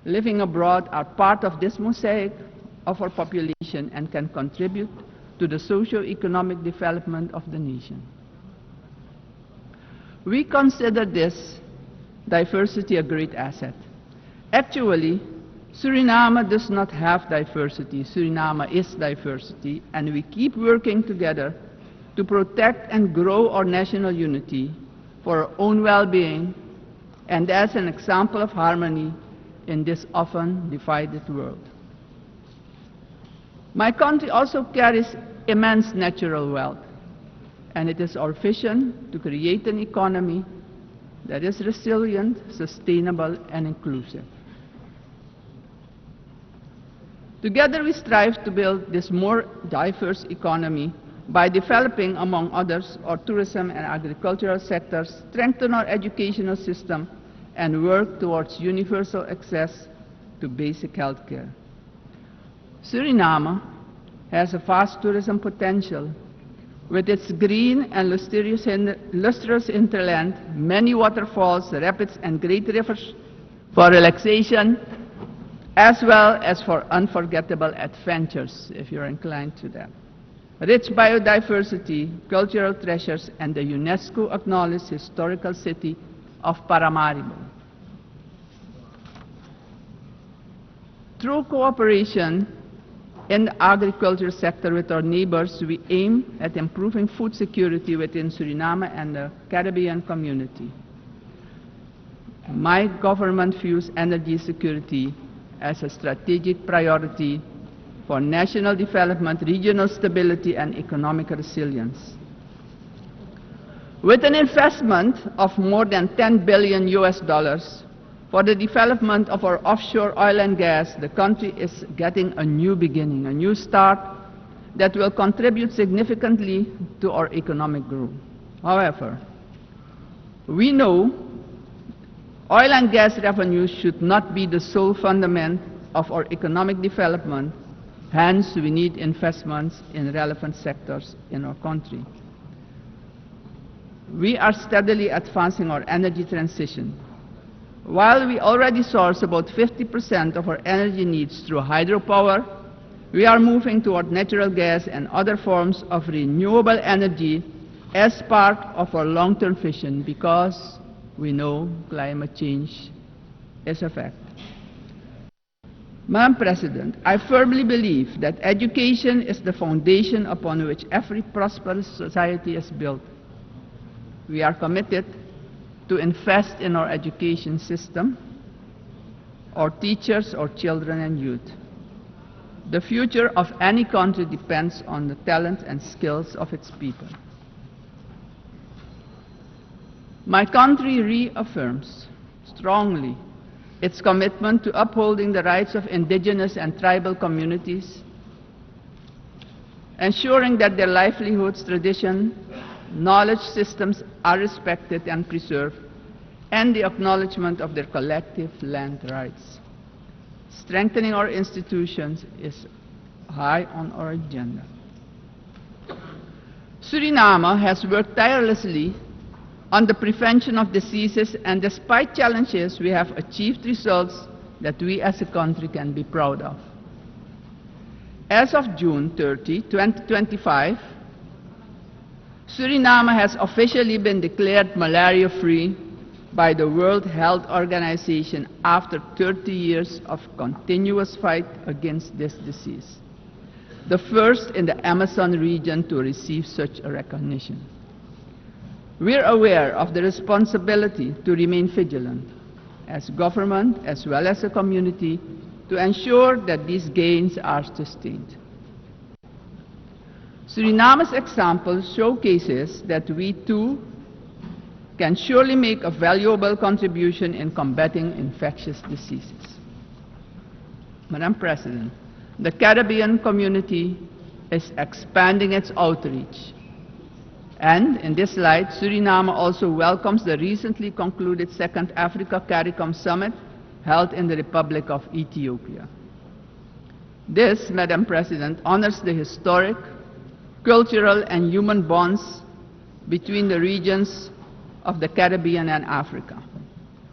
Speaker 9: living abroad are part of this mosaic of our population and can contribute to the socio-economic development of the nation. We consider this diversity a great asset. Actually, Suriname does not have diversity. Suriname is diversity, and we keep working together to protect and grow our national unity for our own well-being and as an example of harmony in this often divided world. My country also carries immense natural wealth, and it is our vision to create an economy that is resilient, sustainable, and inclusive. Together we strive to build this more diverse economy by developing, among others, our tourism and agricultural sectors, strengthen our educational system, and work towards universal access to basic health care. Suriname has a vast tourism potential with its green and lustrous hinterland, many waterfalls, rapids, and great rivers for relaxation, as well as for unforgettable adventures, if you're inclined to that. Rich biodiversity, cultural treasures, and the UNESCO-acknowledged historical city of Paramaribo. Through cooperation in the agriculture sector with our neighbors, we aim at improving food security within Suriname and the Caribbean community. My government views energy security as a strategic priority for national development, regional stability, and economic resilience. With an investment of more than $10 billion for the development of our offshore oil and gas, the country is getting a new beginning, a new start that will contribute significantly to our economic growth. However, we know oil and gas revenues should not be the sole fundament of our economic development. Hence, we need investments in relevant sectors in our country. We are steadily advancing our energy transition. While we already source about 50% of our energy needs through hydropower, we are moving toward natural gas and other forms of renewable energy as part of our long-term vision, because we know climate change is a fact. Madam President, I firmly believe that education is the foundation upon which every prosperous society is built. We are committed to invest in our education system, our teachers, our children and youth. The future of any country depends on the talent and skills of its people. My country reaffirms strongly its commitment to upholding the rights of indigenous and tribal communities, ensuring that their livelihoods, tradition, knowledge systems are respected and preserved, and the acknowledgement of their collective land rights. Strengthening our institutions is high on our agenda. Suriname has worked tirelessly on the prevention of diseases, and despite challenges, we have achieved results that we as a country can be proud of. As of June 30, 2025, Suriname has officially been declared malaria-free by the World Health Organization after 30 years of continuous fight against this disease, the first in the Amazon region to receive such a recognition. We are aware of the responsibility to remain vigilant as government as well as a community to ensure that these gains are sustained. Suriname's example showcases that we too can surely make a valuable contribution in combating infectious diseases. Madam President, the Caribbean community is expanding its outreach. And in this light, Suriname also welcomes the recently concluded Second Africa CARICOM Summit held in the Republic of Ethiopia. This, Madam President, honors the historic, cultural, and human bonds between the regions of the Caribbean and Africa.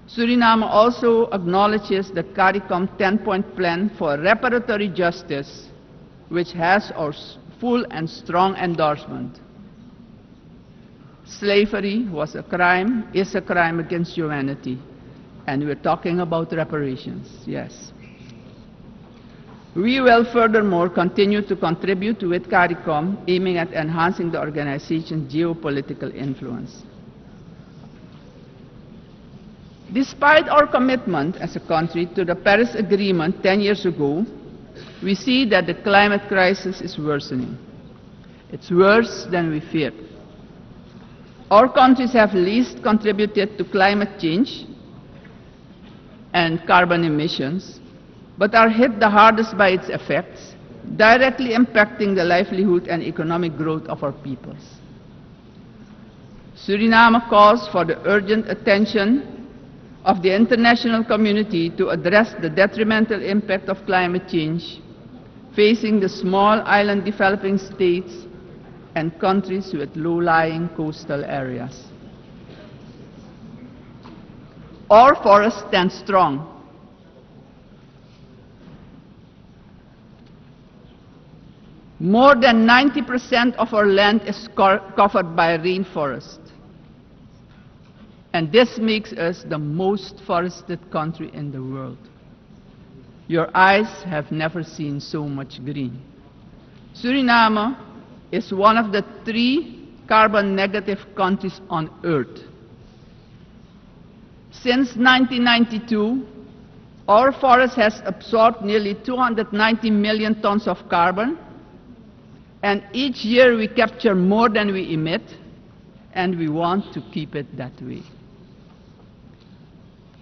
Speaker 9: Suriname also acknowledges the CARICOM 10-point plan for reparatory justice, which has our full and strong endorsement. Slavery was a crime, is a crime against humanity, and we're talking about reparations, yes. We will furthermore continue to contribute with CARICOM, aiming at enhancing the organization's geopolitical influence. Despite our commitment as a country to the Paris Agreement 10 years ago, we see that the climate crisis is worsening. It's worse than we feared. Our countries have least contributed to climate change and carbon emissions, but are hit the hardest by its effects, directly impacting the livelihood and economic growth of our peoples. Suriname calls for the urgent attention of the international community to address the detrimental impact of climate change facing the small island developing states and countries with low-lying coastal areas. Our forests stand strong More than 90% of our land is covered by rainforest. And this makes us the most forested country in the world. Your eyes have never seen so much green. Suriname is one of the 3 carbon negative countries on Earth. Since 1992, our forest has absorbed nearly 290 million tons of carbon, and each year we capture more than we emit, and we want to keep it that way.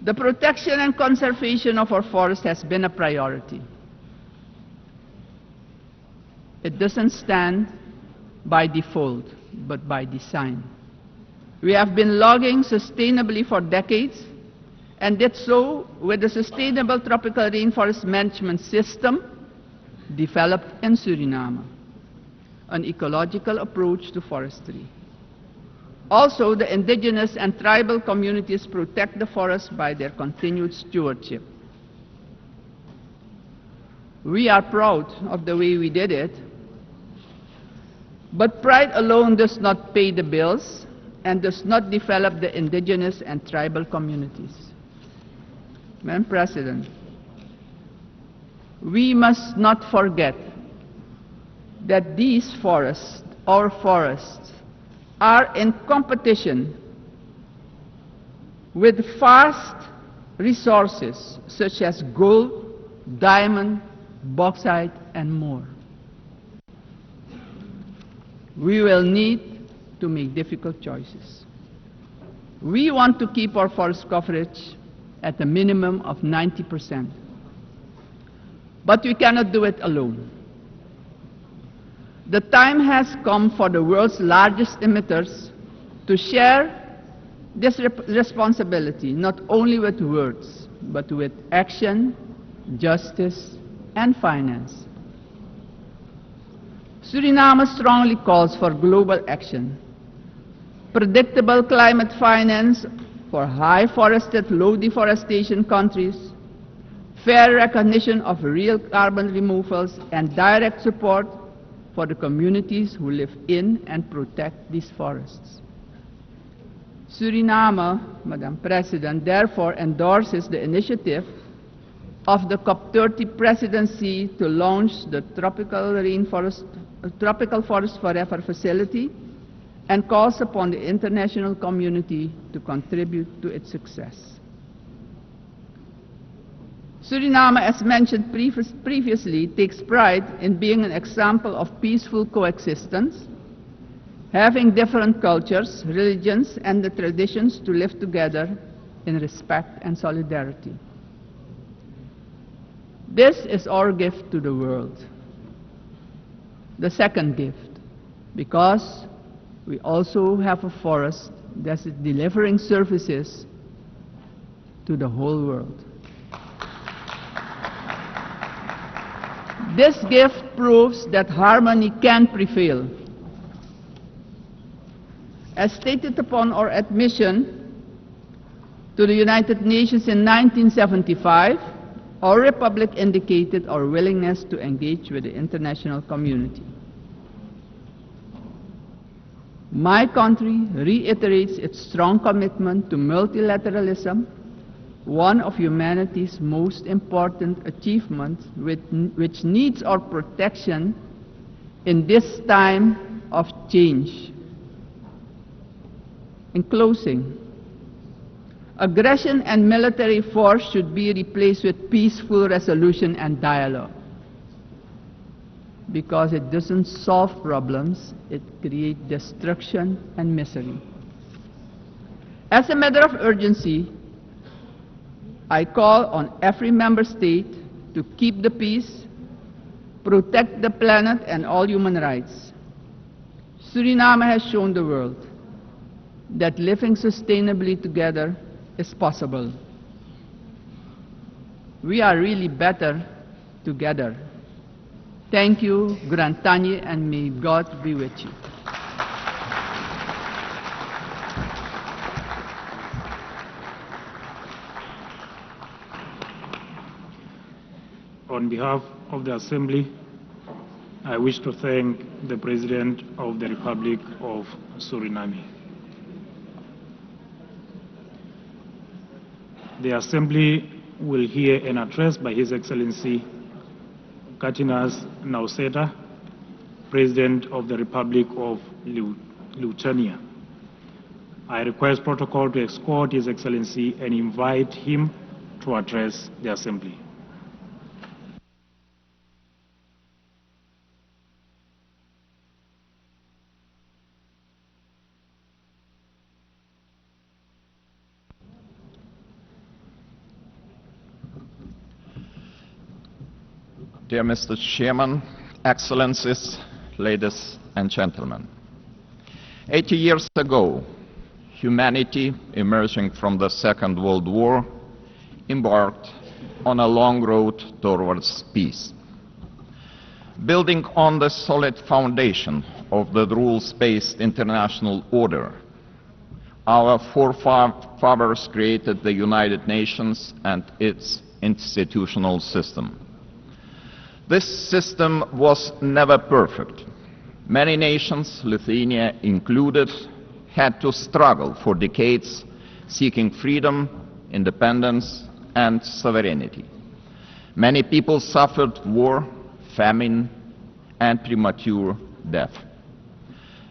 Speaker 9: The protection and conservation of our forest has been a priority. It doesn't stand by default, but by design. We have been logging sustainably for decades, and did so with the Sustainable Tropical Rainforest Management System developed in Suriname, an ecological approach to forestry. Also, the indigenous and tribal communities protect the forest by their continued stewardship. We are proud of the way we did it, but pride alone does not pay the bills and does not develop the indigenous and tribal communities. Madam President, we must not forget that these forests, our forests, are in competition with vast resources such as gold, diamond, bauxite, and more. We will need to make difficult choices. We want to keep our forest coverage at a minimum of 90%. But we cannot do it alone. The time has come for the world's largest emitters to share this responsibility, not only with words, but with action, justice, and finance. Suriname strongly calls for global action, predictable climate finance for high forested, low deforestation countries, fair recognition of real carbon removals, and direct support for the communities who live in and protect these forests. Suriname, Madam President, therefore endorses the initiative of the COP30 presidency to launch the Tropical Forest Forever facility and calls upon the international community to contribute to its success. Suriname, as mentioned previously, takes pride in being an example of peaceful coexistence, having different cultures, religions, and the traditions to live together in respect and solidarity. This is our gift to the world. The second gift, because we also have a forest that is delivering services to the whole world. This gift proves that harmony can prevail. As stated upon our admission to the United Nations in 1975, our republic indicated our willingness to engage with the international community. My country reiterates its strong commitment to multilateralism, one of humanity's most important achievements, which needs our protection in this time of change. In closing, aggression and military force should be replaced with peaceful resolution and dialogue, because it doesn't solve problems, it creates destruction and misery. As a matter of urgency, I call on every member state to keep the peace, protect the planet and all human rights. Suriname has shown the world that living sustainably together is possible. We are really better together. Thank you, Grand Tanye, and may God be with you.
Speaker 8: On behalf of the Assembly, I wish to thank the President of the Republic of Suriname. The Assembly will hear an address by His Excellency Katinas Nauseda, President of the Republic of Lithuania. I request protocol to escort His Excellency and invite him to address the Assembly.
Speaker 10: Dear Mr. Chairman, Excellencies, ladies and gentlemen. 80 years ago, humanity, emerging from the Second World War, embarked on a long road towards peace. Building on the solid foundation of the rules-based international order, our forefathers created the United Nations and its institutional system. This system was never perfect. Many nations, Lithuania included, had to struggle for decades, seeking freedom, independence, and sovereignty. Many people suffered war, famine, and premature death.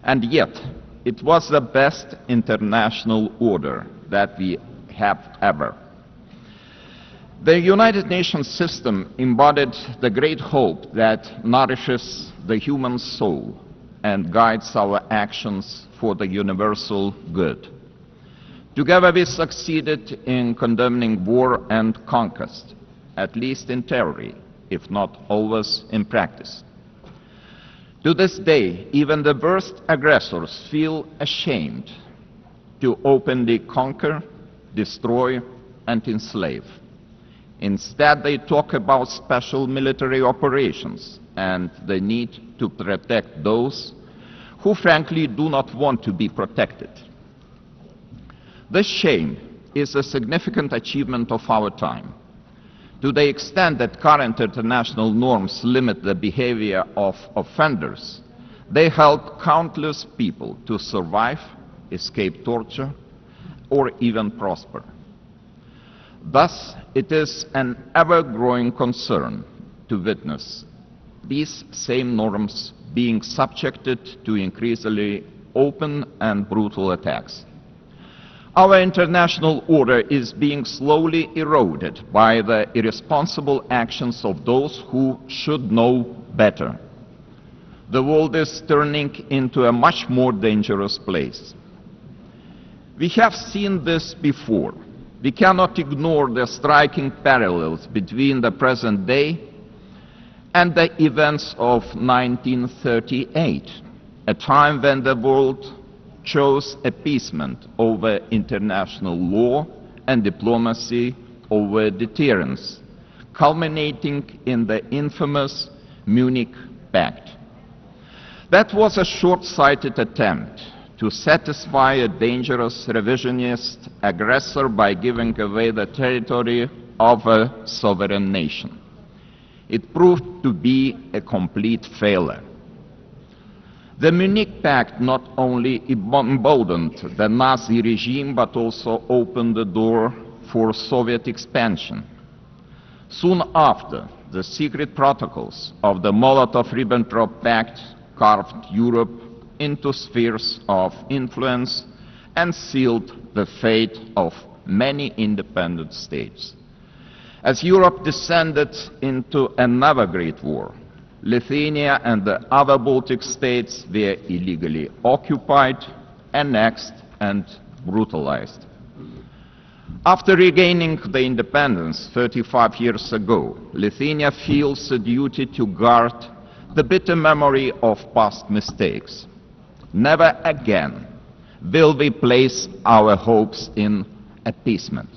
Speaker 10: And yet, it was the best international order that we have ever. The United Nations system embodied the great hope that nourishes the human soul and guides our actions for the universal good. Together we succeeded in condemning war and conquest, at least in theory, if not always in practice. To this day, even the worst aggressors feel ashamed to openly conquer, destroy, and enslave. Instead, they talk about special military operations and the need to protect those who frankly do not want to be protected. This shame is a significant achievement of our time. To the extent that current international norms limit the behavior of offenders, they help countless people to survive, escape torture, or even prosper. Thus, it is an ever-growing concern to witness these same norms being subjected to increasingly open and brutal attacks. Our international order is being slowly eroded by the irresponsible actions of those who should know better. The world is turning into a much more dangerous place. We have seen this before. We cannot ignore the striking parallels between the present day and the events of 1938, a time when the world chose appeasement over international law and diplomacy over deterrence, culminating in the infamous Munich Pact. That was a short-sighted attempt to satisfy a dangerous revisionist aggressor by giving away the territory of a sovereign nation. It proved to be a complete failure. The Munich Pact not only emboldened the Nazi regime, but also opened the door for Soviet expansion. Soon after, the secret protocols of the Molotov-Ribbentrop Pact carved Europe into spheres of influence and sealed the fate of many independent states. As Europe descended into another great war, Lithuania and the other Baltic states were illegally occupied, annexed, and brutalized. After regaining the independence 35 years ago, Lithuania feels a duty to guard the bitter memory of past mistakes. Never again will we place our hopes in appeasement.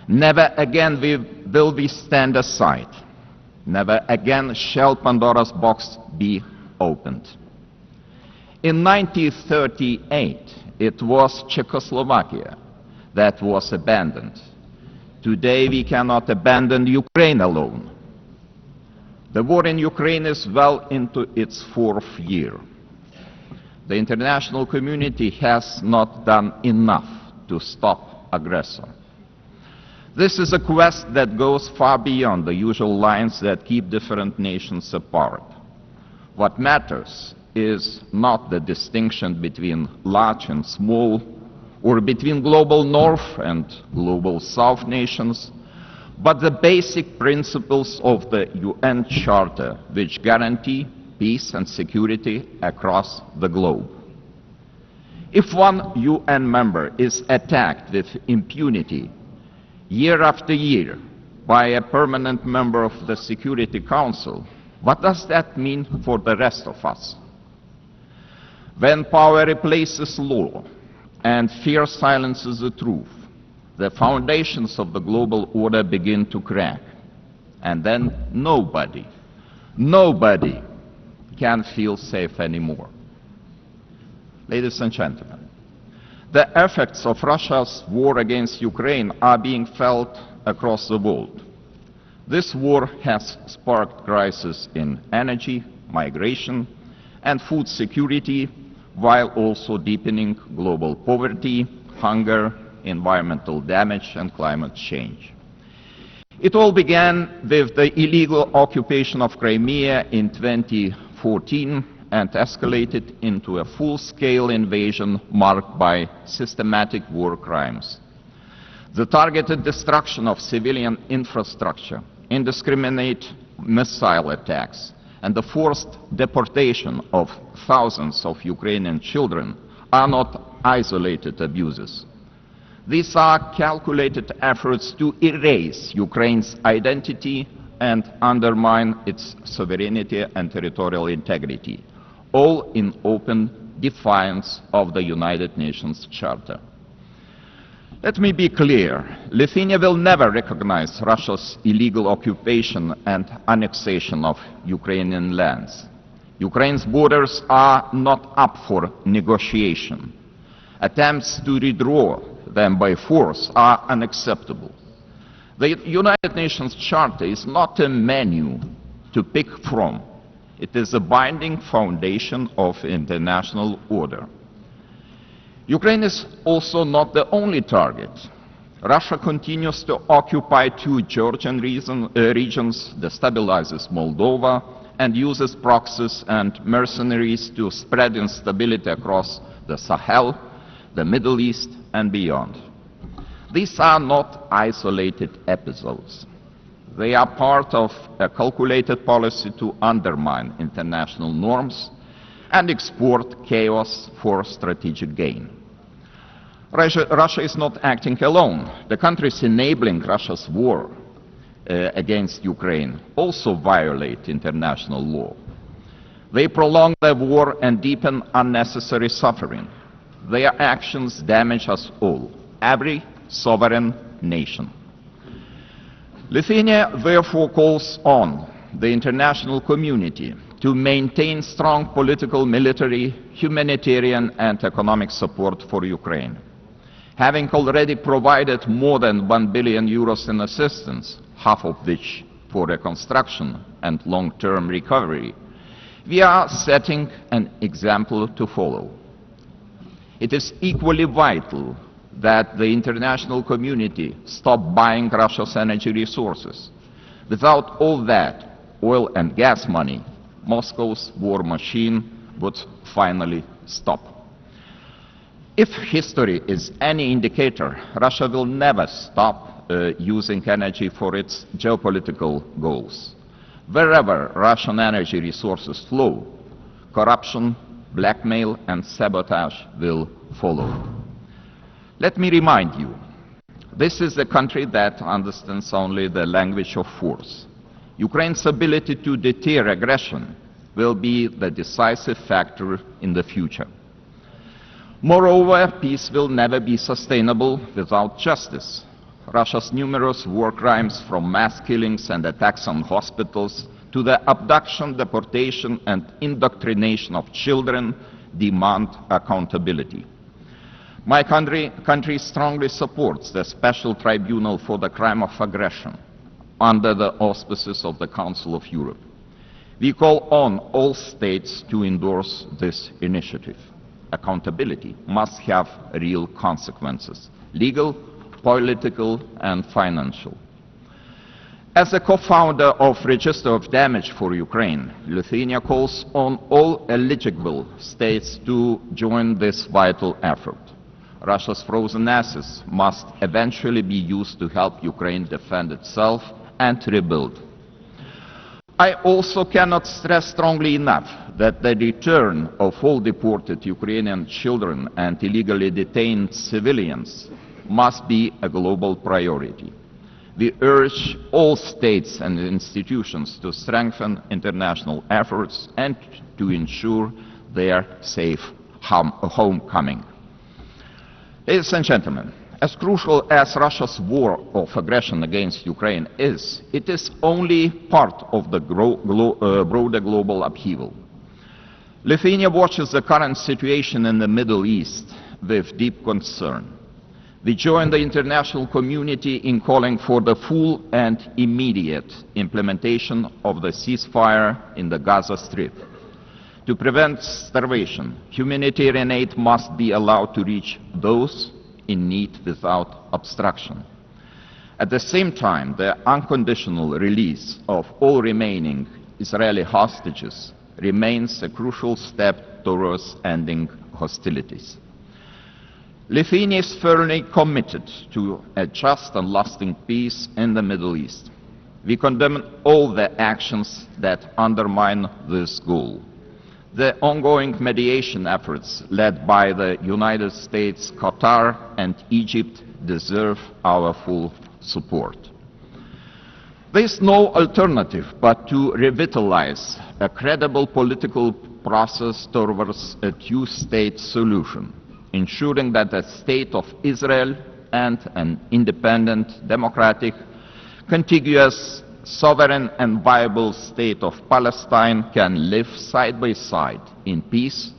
Speaker 10: Never again will we stand aside. Never again shall Pandora's box be opened. In 1938, it was Czechoslovakia that was abandoned. Today we cannot abandon Ukraine alone. The war in Ukraine is well into its 4th year. The international community has not done enough to stop aggressor. This is a quest that goes far beyond the usual lines that keep different nations apart. What matters is not the distinction between large and small, or between global north and global south nations, but the basic principles of the UN Charter, which guarantee peace and security across the globe. If one UN member is attacked with impunity year after year by a permanent member of the Security Council, what does that mean for the rest of us? When power replaces law and fear silences the truth, the foundations of the global order begin to crack. And then nobody can feel safe anymore. Ladies and gentlemen, the effects of Russia's war against Ukraine are being felt across the world. This war has sparked crises in energy, migration, and food security, while also deepening global poverty, hunger, environmental damage, and climate change. It all began with the illegal occupation of Crimea in 2014 and escalated into a full-scale invasion marked by systematic war crimes. The targeted destruction of civilian infrastructure, indiscriminate missile attacks, and the forced deportation of thousands of Ukrainian children are not isolated abuses. These are calculated efforts to erase Ukraine's identity and undermine its sovereignty and territorial integrity, all in open defiance of the United Nations Charter. Let me be clear, Lithuania will never recognize Russia's illegal occupation and annexation of Ukrainian lands. Ukraine's borders are not up for negotiation. Attempts to redraw them by force are unacceptable. The United Nations Charter is not a menu to pick from. It is a binding foundation of international order. Ukraine is also not the only target. Russia continues to occupy 2 Georgian regions, destabilizes Moldova, and uses proxies and mercenaries to spread instability across the Sahel, the Middle East, and beyond. These are not isolated episodes. They are part of a calculated policy to undermine international norms and export chaos for strategic gain. Russia is not acting alone. The countries enabling Russia's war against Ukraine also violate international law. They prolong the war and deepen unnecessary suffering. Their actions damage us all, every sovereign nation. Lithuania therefore calls on the international community to maintain strong political, military, humanitarian and economic support for Ukraine. Having already provided more than 1 billion euros in assistance, half of which for reconstruction and long-term recovery, we are setting an example to follow. It is equally vital that the international community stop buying Russia's energy resources. Without all that oil and gas money, Moscow's war machine would finally stop. If history is any indicator, Russia will never stop using energy for its geopolitical goals. Wherever Russian energy resources flow, corruption, blackmail and sabotage will follow. Let me remind you, this is a country that understands only the language of force. Ukraine's ability to deter aggression will be the decisive factor in the future. Moreover, peace will never be sustainable without justice. Russia's numerous war crimes, from mass killings and attacks on hospitals to the abduction, deportation and indoctrination of children, demand accountability. My country strongly supports the Special Tribunal for the Crime of Aggression under the auspices of the Council of Europe. We call on all states to endorse this initiative. Accountability must have real consequences, legal, political, and financial. As a co-founder of Register of Damage for Ukraine, Lithuania calls on all eligible states to join this vital effort. Russia's frozen assets must eventually be used to help Ukraine defend itself and rebuild. I also cannot stress strongly enough that the return of all deported Ukrainian children and illegally detained civilians must be a global priority. We urge all states and institutions to strengthen international efforts and to ensure their safe homecoming. Ladies and gentlemen, as crucial as Russia's war of aggression against Ukraine is, it is only part of the broader global upheaval. Lithuania watches the current situation in the Middle East with deep concern. We join the international community in calling for the full and immediate implementation of the ceasefire in the Gaza Strip. To prevent starvation, humanitarian aid must be allowed to reach those in need without obstruction. At the same time, the unconditional release of all remaining Israeli hostages remains a crucial step towards ending hostilities. Lithuania is firmly committed to a just and lasting peace in the Middle East. We condemn all the actions that undermine this goal. The ongoing mediation efforts led by the United States, Qatar, and Egypt deserve our full support. There is no alternative but to revitalize a credible political process towards a two-state solution, ensuring that the State of Israel and an independent, democratic, contiguous, sovereign and viable State of Palestine can live side by side in peace,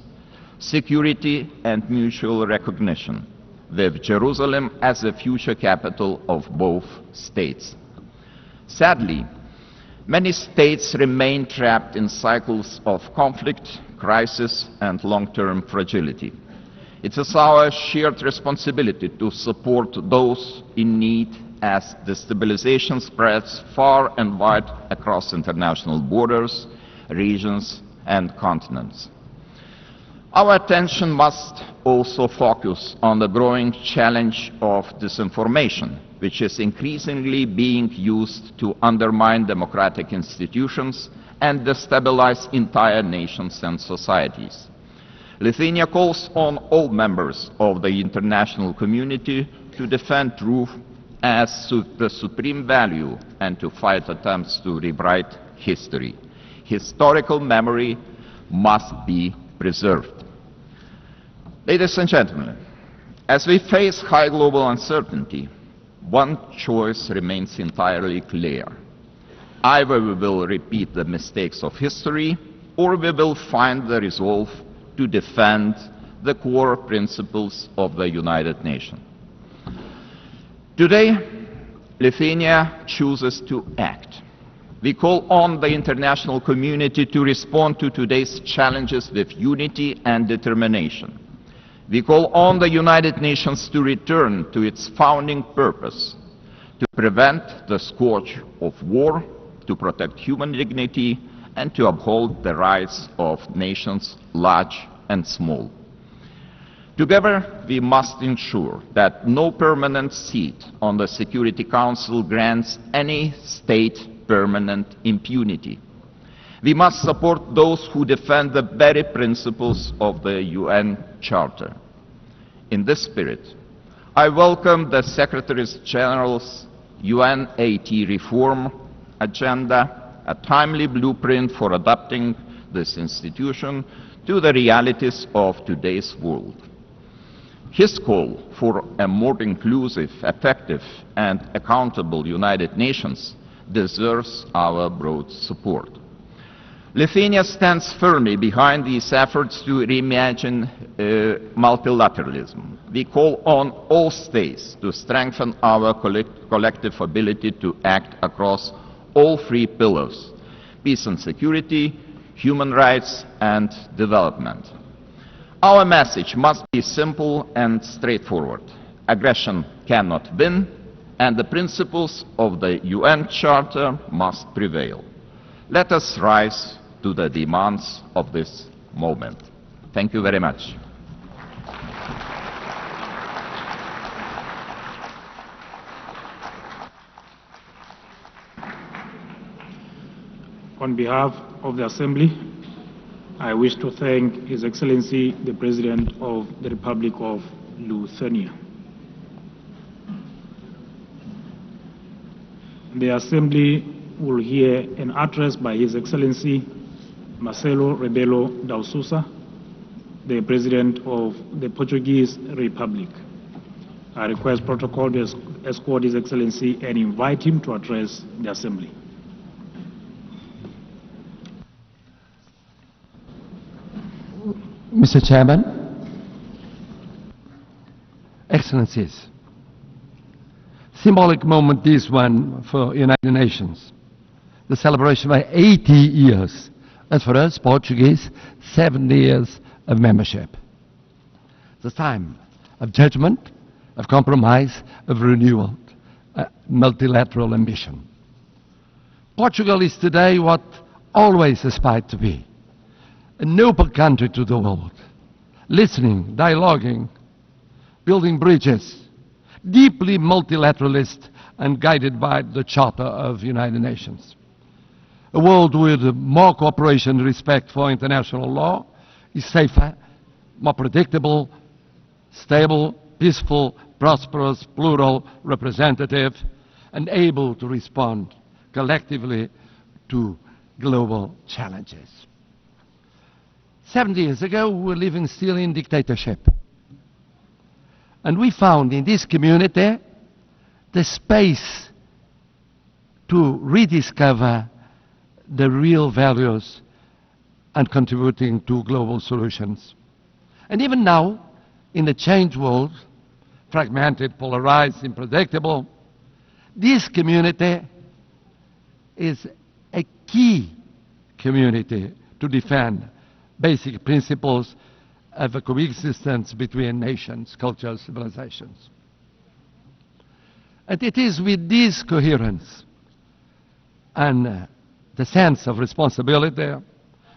Speaker 10: security and mutual recognition, with Jerusalem as the future capital of both states. Sadly, many states remain trapped in cycles of conflict, crisis and long-term fragility. It is our shared responsibility to support those in need as destabilization spreads far and wide across international borders, regions, and continents. Our attention must also focus on the growing challenge of disinformation, which is increasingly being used to undermine democratic institutions and destabilize entire nations and societies. Lithuania calls on all members of the international community to defend truth as the supreme value and to fight attempts to rewrite history. Historical memory must be preserved. Ladies and gentlemen, as we face high global uncertainty, one choice remains entirely clear. Either we will repeat the mistakes of history, or we will find the resolve to defend the core principles of the United Nations. Today, Lithuania chooses to act. We call on the international community to respond to today's challenges with unity and determination. We call on the United Nations to return to its founding purpose, to prevent the scourge of war, to protect human dignity, and to uphold the rights of nations large and small. Together, we must ensure that no permanent seat on the Security Council grants any state permanent impunity. We must support those who defend the very principles of the UN Charter. In this spirit, I welcome the Secretary General's UNAT reform agenda, a timely blueprint for adapting this institution to the realities of today's world. His call for a more inclusive, effective, and accountable United Nations deserves our broad support. Lithuania stands firmly behind these efforts to reimagine multilateralism. We call on all states to strengthen our collective ability to act across all three pillars: peace and security, human rights and development. Our message must be simple and straightforward. Aggression cannot win, and the principles of the UN Charter must prevail. Let us rise to the demands of this moment. Thank you very much.
Speaker 8: On behalf of the Assembly, I wish to thank His Excellency the President of the Republic of Lithuania. The Assembly will hear an address by His Excellency Marcelo Rebelo da Sousa, the President of the Portuguese Republic. I request protocol to escort His Excellency and invite him to address the Assembly.
Speaker 11: Mr. Chairman, Excellencies, symbolic moment this one for United Nations, the celebration of 80 years, and for us, Portuguese, 70 years of membership. It's a time of judgment, of compromise, of renewal, multilateral ambition. Portugal is today what always aspired to be, an open country to the world, listening, dialoguing, building bridges, deeply multilateralist and guided by the Charter of the United Nations. A world with more cooperation and respect for international law is safer, more predictable, stable, peaceful, prosperous, plural, representative, and able to respond collectively to global challenges. 70 years ago, we were living still in dictatorship. And we found in this community the space to rediscover the real values and contributing to global solutions. And even now, in a changed world, fragmented, polarized, unpredictable, this community is a key community to defend basic principles of a coexistence between nations, cultures, civilizations. And it is with this coherence and the sense of responsibility,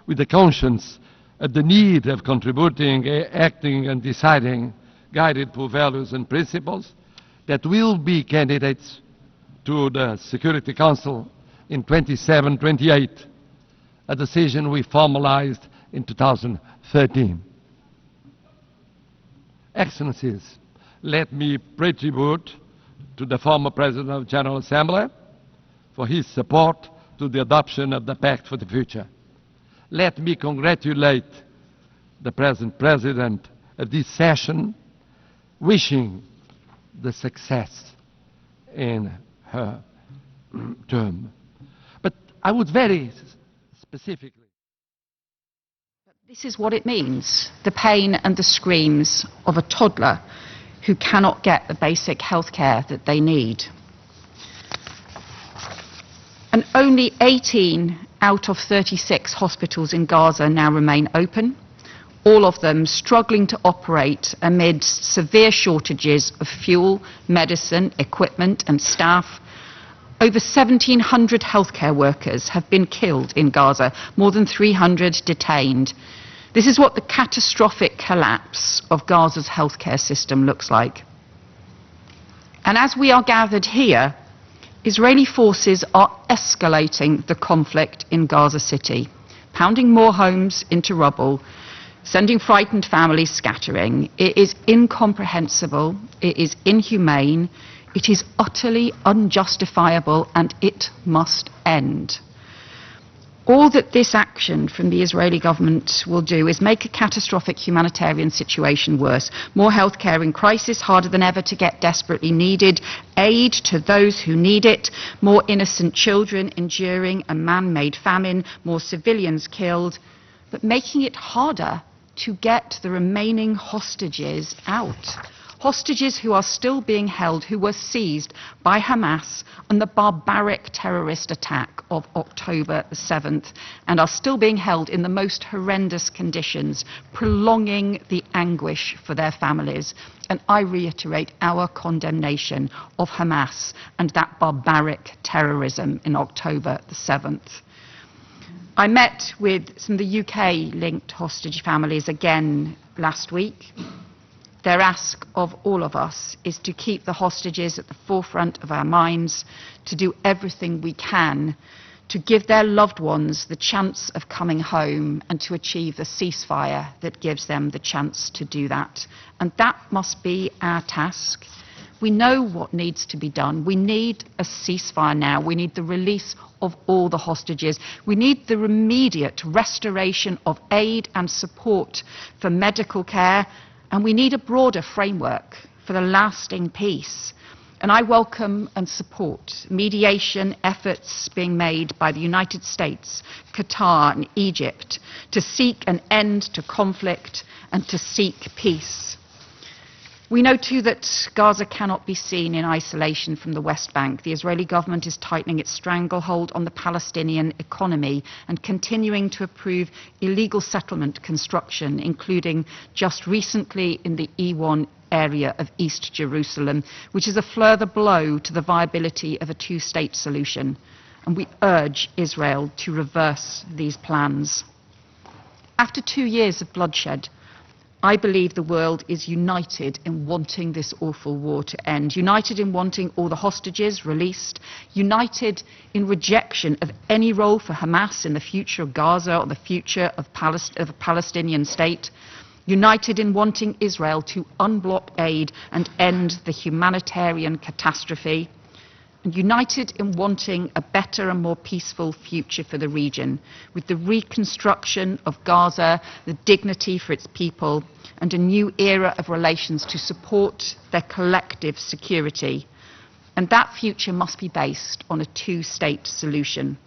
Speaker 11: with the conscience of the need of contributing, acting and deciding, guided by values and principles, that will be candidates to the Security Council in 27-28, a decision we formalized in 2013. Excellencies, let me pay tribute to the former President of the General Assembly for his support to the adoption of the Pact for the Future. Let me congratulate the present President of this session, wishing the success in her term. But I would very specifically.
Speaker 12: This is what it means, the pain and the screams of a toddler who cannot get the basic health care that they need. And only 18 out of 36 hospitals in Gaza now remain open, all of them struggling to operate amid severe shortages of fuel, medicine, equipment and staff. Over 1,700 healthcare workers have been killed in Gaza, more than 300 detained. This is what the catastrophic collapse of Gaza's healthcare system looks like. And as we are gathered here, Israeli forces are escalating the conflict in Gaza City, pounding more homes into rubble, sending frightened families scattering. It is incomprehensible, it is inhumane, it is utterly unjustifiable, and it must end. All that this action from the Israeli government will do is make a catastrophic humanitarian situation worse. More healthcare in crisis, harder than ever to get desperately needed aid to those who need it, more innocent children enduring a man-made famine, more civilians killed, but making it harder to get the remaining hostages out. Hostages who are still being held, who were seized by Hamas and the barbaric terrorist attack of October the 7th, and are still being held in the most horrendous conditions, prolonging the anguish for their families. And I reiterate our condemnation of Hamas and that barbaric terrorism in October the 7th. I met with some of the UK-linked hostage families again last week. Their ask of all of us is to keep the hostages at the forefront of our minds, to do everything we can to give their loved ones the chance of coming home and to achieve the ceasefire that gives them the chance to do that. And that must be our task. We know what needs to be done. We need a ceasefire now. We need the release of all the hostages. We need the immediate restoration of aid and support for medical care. And we need a broader framework for the lasting peace. And I welcome and support mediation efforts being made by the United States, Qatar and Egypt to seek an end to conflict and to seek peace. We know too that Gaza cannot be seen in isolation from the West Bank. The Israeli government is tightening its stranglehold on the Palestinian economy and continuing to approve illegal settlement construction, including just recently in the E1 area of East Jerusalem, which is a further blow to the viability of a two-state solution. And we urge Israel to reverse these plans. After 2 years of bloodshed, I believe the world is united in wanting this awful war to end, united in wanting all the hostages released, united in rejection of any role for Hamas in the future of Gaza or the future of a Palestinian state, united in wanting Israel to unblock aid and end the humanitarian catastrophe, and united in wanting a better and more peaceful future for the region, with the reconstruction of Gaza, the dignity for its people, and a new era of relations to support their collective security. And that future must be based on a two-state solution.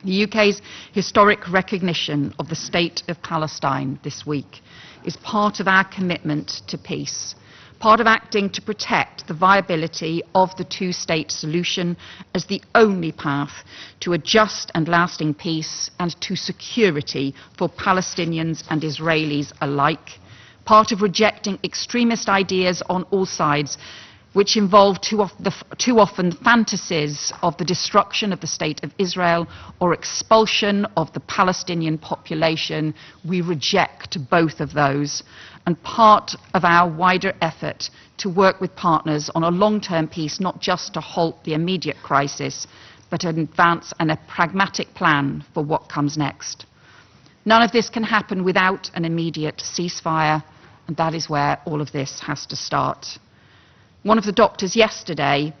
Speaker 12: The UK's historic recognition of the State of Palestine this week is part of our commitment to peace, part of acting to protect the viability of the two-state solution as the only path to a just and lasting peace and to security for Palestinians and Israelis alike, part of rejecting extremist ideas on all sides which involve too often fantasies of the destruction of the State of Israel or expulsion of the Palestinian population. We reject both of those, and part of our wider effort to work with partners on a long-term peace, not just to halt the immediate crisis, but an advance and a pragmatic plan for what comes next. None of this can happen without an immediate ceasefire, and that is where all of this has to start. One of the doctors yesterday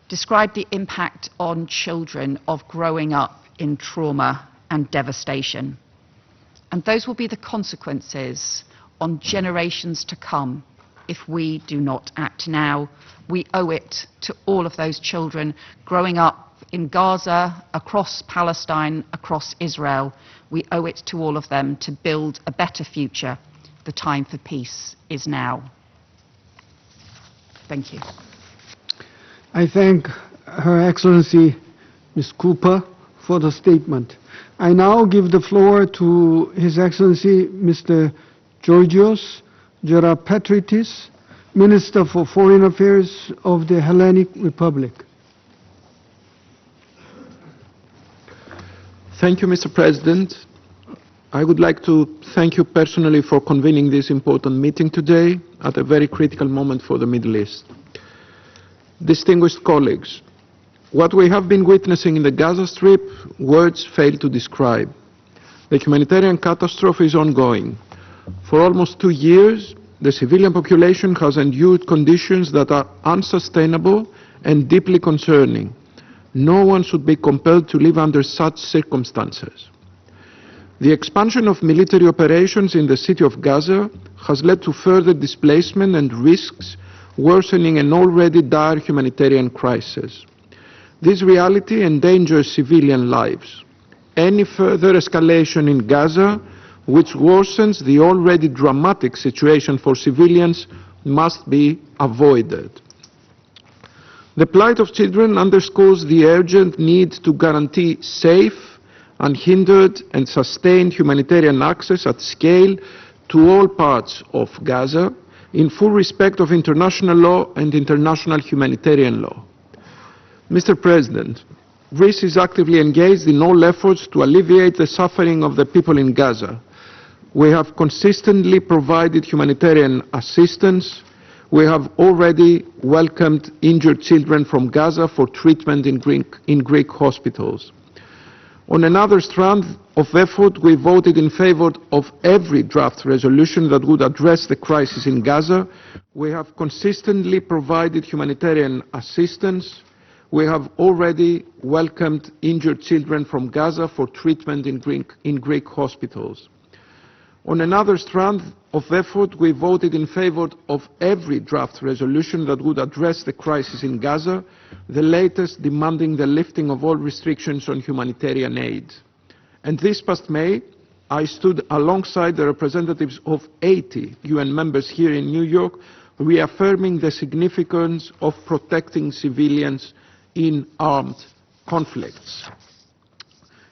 Speaker 12: described the impact on children of growing up in trauma and devastation. And those will be the consequences on generations to come if we do not act now. We owe it to all of those children growing up in Gaza, across Palestine, across Israel. We owe it to all of them to build a better future. The time for peace is now. Thank you.
Speaker 13: I thank Her Excellency Ms. Cooper for the statement. I now give the floor to His Excellency Mr. Georgios Gerapatritis, Minister for Foreign Affairs of the Hellenic Republic.
Speaker 14: Thank you, Mr. President. I would like to thank you personally for convening this important meeting today at a very critical moment for the Middle East. Distinguished colleagues, what we have been witnessing in the Gaza Strip, words fail to describe. The humanitarian catastrophe is ongoing. For almost 2 years, the civilian population has endured conditions that are unsustainable and deeply concerning. No one should be compelled to live under such circumstances. The expansion of military operations in the city of Gaza has led to further displacement and risks, worsening an already dire humanitarian crisis. This reality endangers civilian lives. Any further escalation in Gaza, which worsens the already dramatic situation for civilians, must be avoided. The plight of children underscores the urgent need to guarantee safe, unhindered and sustained humanitarian access at scale to all parts of Gaza, in full respect of international law and international humanitarian law. Mr. President, Greece is actively engaged in all efforts to alleviate the suffering of the people in Gaza. We have consistently provided humanitarian assistance. We have already welcomed injured children from Gaza for treatment in Greek hospitals. On another strand of effort, we voted in favor of every draft resolution that would address the crisis in Gaza. We have consistently provided humanitarian assistance. We have already welcomed injured children from Gaza for treatment in Greek hospitals. On another strand of effort, we voted in favor of every draft resolution that would address the crisis in Gaza, the latest demanding the lifting of all restrictions on humanitarian aid. And this past May, I stood alongside the representatives of 80 UN members here in New York, reaffirming the significance of protecting civilians in armed conflicts.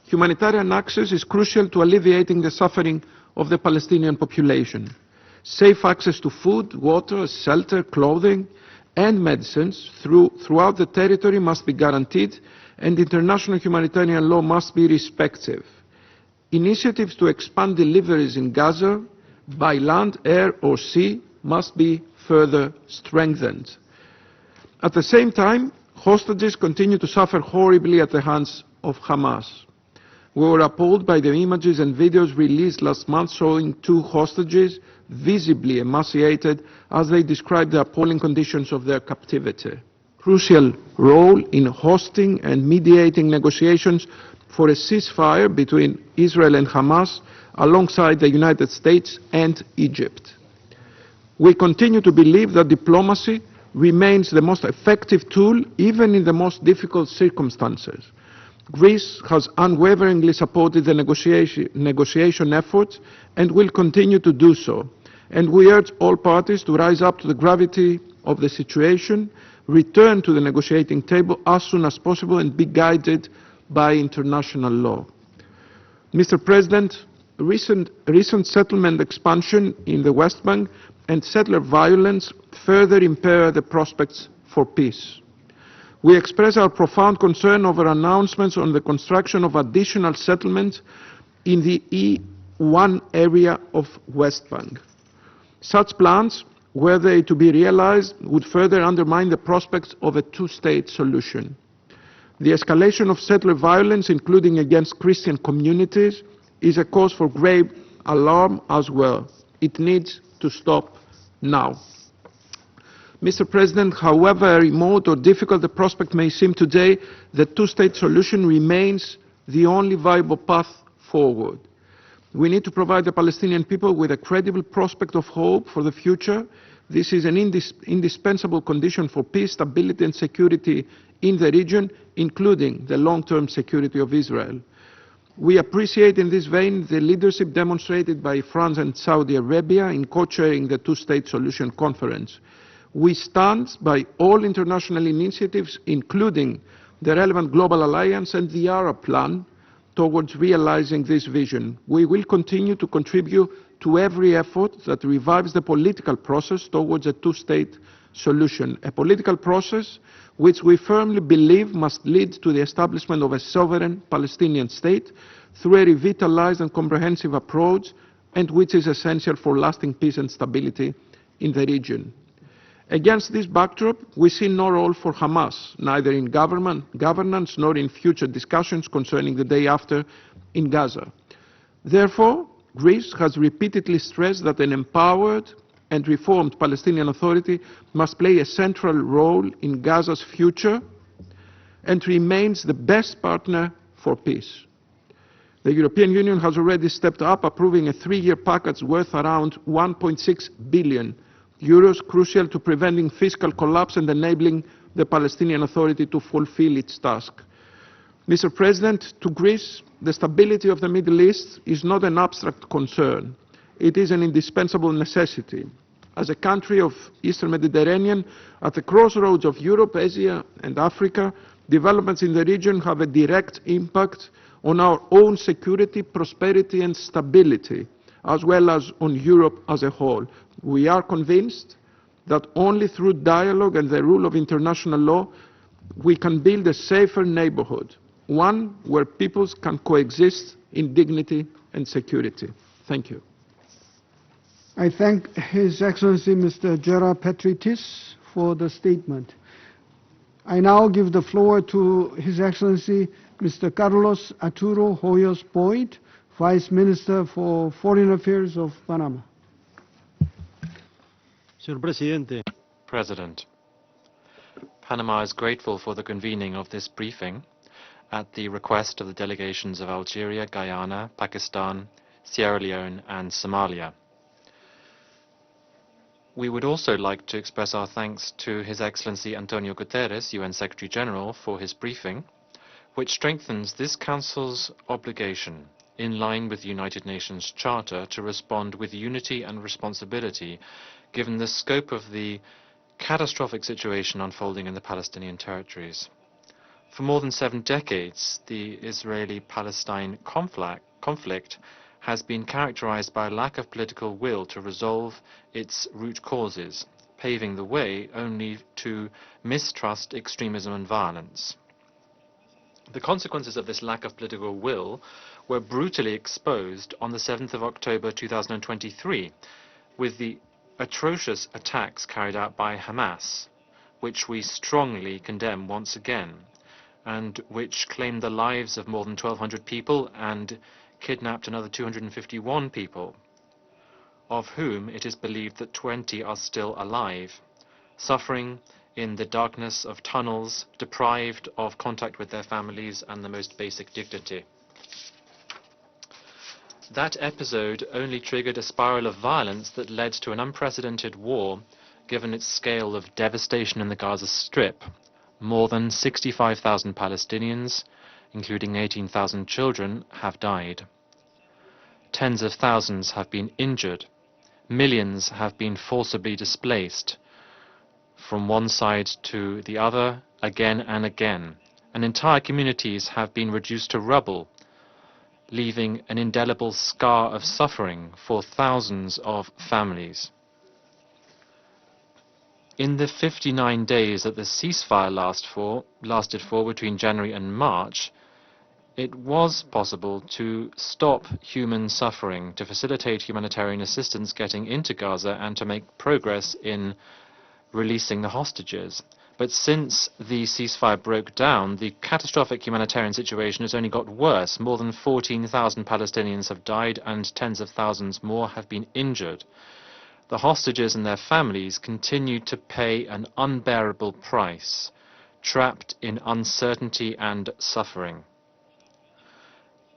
Speaker 14: Humanitarian access is crucial to alleviating the suffering of the Palestinian population. Safe access to food, water, shelter, clothing and medicines throughout the territory must be guaranteed, and international humanitarian law must be respected. Initiatives to expand deliveries in Gaza by land, air or sea must be further strengthened. At the same time, hostages continue to suffer horribly at the hands of Hamas. We were appalled by the images and videos released last month showing two hostages visibly emaciated as they described the appalling conditions of their captivity. Crucial role in hosting and mediating negotiations for a ceasefire between Israel and Hamas alongside the United States and Egypt. We continue to believe that diplomacy remains the most effective tool even in the most difficult circumstances. Greece has unwaveringly supported the negotiation efforts and will continue to do so. And we urge all parties to rise up to the gravity of the situation, return to the negotiating table as soon as possible and be guided by international law. Mr. President, recent settlement expansion in the West Bank and settler violence further impair the prospects for peace. We express our profound concern over announcements on the construction of additional settlements in the E1 area of West Bank. Such plans, were they to be realized, would further undermine the prospects of a two-state solution. The escalation of settler violence, including against Christian communities, is a cause for grave alarm as well. It needs to stop now. Mr. President, however remote or difficult the prospect may seem today, the two-state solution remains the only viable path forward. We need to provide the Palestinian people with a credible prospect of hope for the future. This is an indispensable condition for peace, stability and security in the region, including the long-term security of Israel. We appreciate in this vein the leadership demonstrated by France and Saudi Arabia in co-chairing the two-state solution conference. We stand by all international initiatives, including the relevant Global Alliance and the Arab Plan, towards realizing this vision. We will continue to contribute to every effort that revives the political process towards a two-state solution, a political process which we firmly believe must lead to the establishment of a sovereign Palestinian state through a revitalized and comprehensive approach, and which is essential for lasting peace and stability in the region. Against this backdrop, we see no role for Hamas, neither in governance nor in future discussions concerning the day after in Gaza. Therefore, Greece has repeatedly stressed that an empowered and reformed Palestinian Authority must play a central role in Gaza's future and remains the best partner for peace. The European Union has already stepped up, approving a 3-year package worth around 1.6 billion euros, crucial to preventing fiscal collapse and enabling the Palestinian Authority to fulfill its task. Mr. President, to Greece, the stability of the Middle East is not an abstract concern. It is an indispensable necessity. As a country of Eastern Mediterranean, at the crossroads of Europe, Asia and Africa, developments in the region have a direct impact on our own security, prosperity and stability, as well as on Europe as a whole. We are convinced that only through dialogue and the rule of international law we can build a safer neighborhood, one where peoples can coexist in dignity and security. Thank you.
Speaker 13: I thank His Excellency Mr. Gera Petritis for the statement. I now give the floor to His Excellency Mr. Carlos Arturo Hoyos Boyd, Vice Minister for Foreign Affairs of Panama.
Speaker 15: President, Panama is grateful for the convening of this briefing at the request of the delegations of Algeria, Guyana, Pakistan, Sierra Leone and Somalia. We would also like to express our thanks to His Excellency Antonio Guterres, UN Secretary General, for his briefing, which strengthens this Council's obligation, in line with the United Nations Charter, to respond with unity and responsibility, given the scope of the catastrophic situation unfolding in the Palestinian territories. For more than 7 decades, the Israeli-Palestine conflict has been characterized by a lack of political will to resolve its root causes, paving the way only to mistrust, extremism and violence. The consequences of this lack of political will were brutally exposed on the 7th of October 2023 with the atrocious attacks carried out by Hamas, which we strongly condemn once again, and which claimed the lives of more than 1,200 people and kidnapped another 251 people, of whom it is believed that 20 are still alive, suffering in the darkness of tunnels, deprived of contact with their families and the most basic dignity. That episode only triggered a spiral of violence that led to an unprecedented war, given its scale of devastation in the Gaza Strip. More than 65,000 Palestinians, including 18,000 children, have died. Tens of thousands have been injured. Millions have been forcibly displaced from one side to the other, again and again. And entire communities have been reduced to rubble, leaving an indelible scar of suffering for thousands of families. In the 59 days that the ceasefire lasted for between January and March, it was possible to stop human suffering, to facilitate humanitarian assistance getting into Gaza, and to make progress in releasing the hostages. But since the ceasefire broke down, the catastrophic humanitarian situation has only got worse. More than 14,000 Palestinians have died and tens of thousands more have been injured. The hostages and their families continue to pay an unbearable price, trapped in uncertainty and suffering.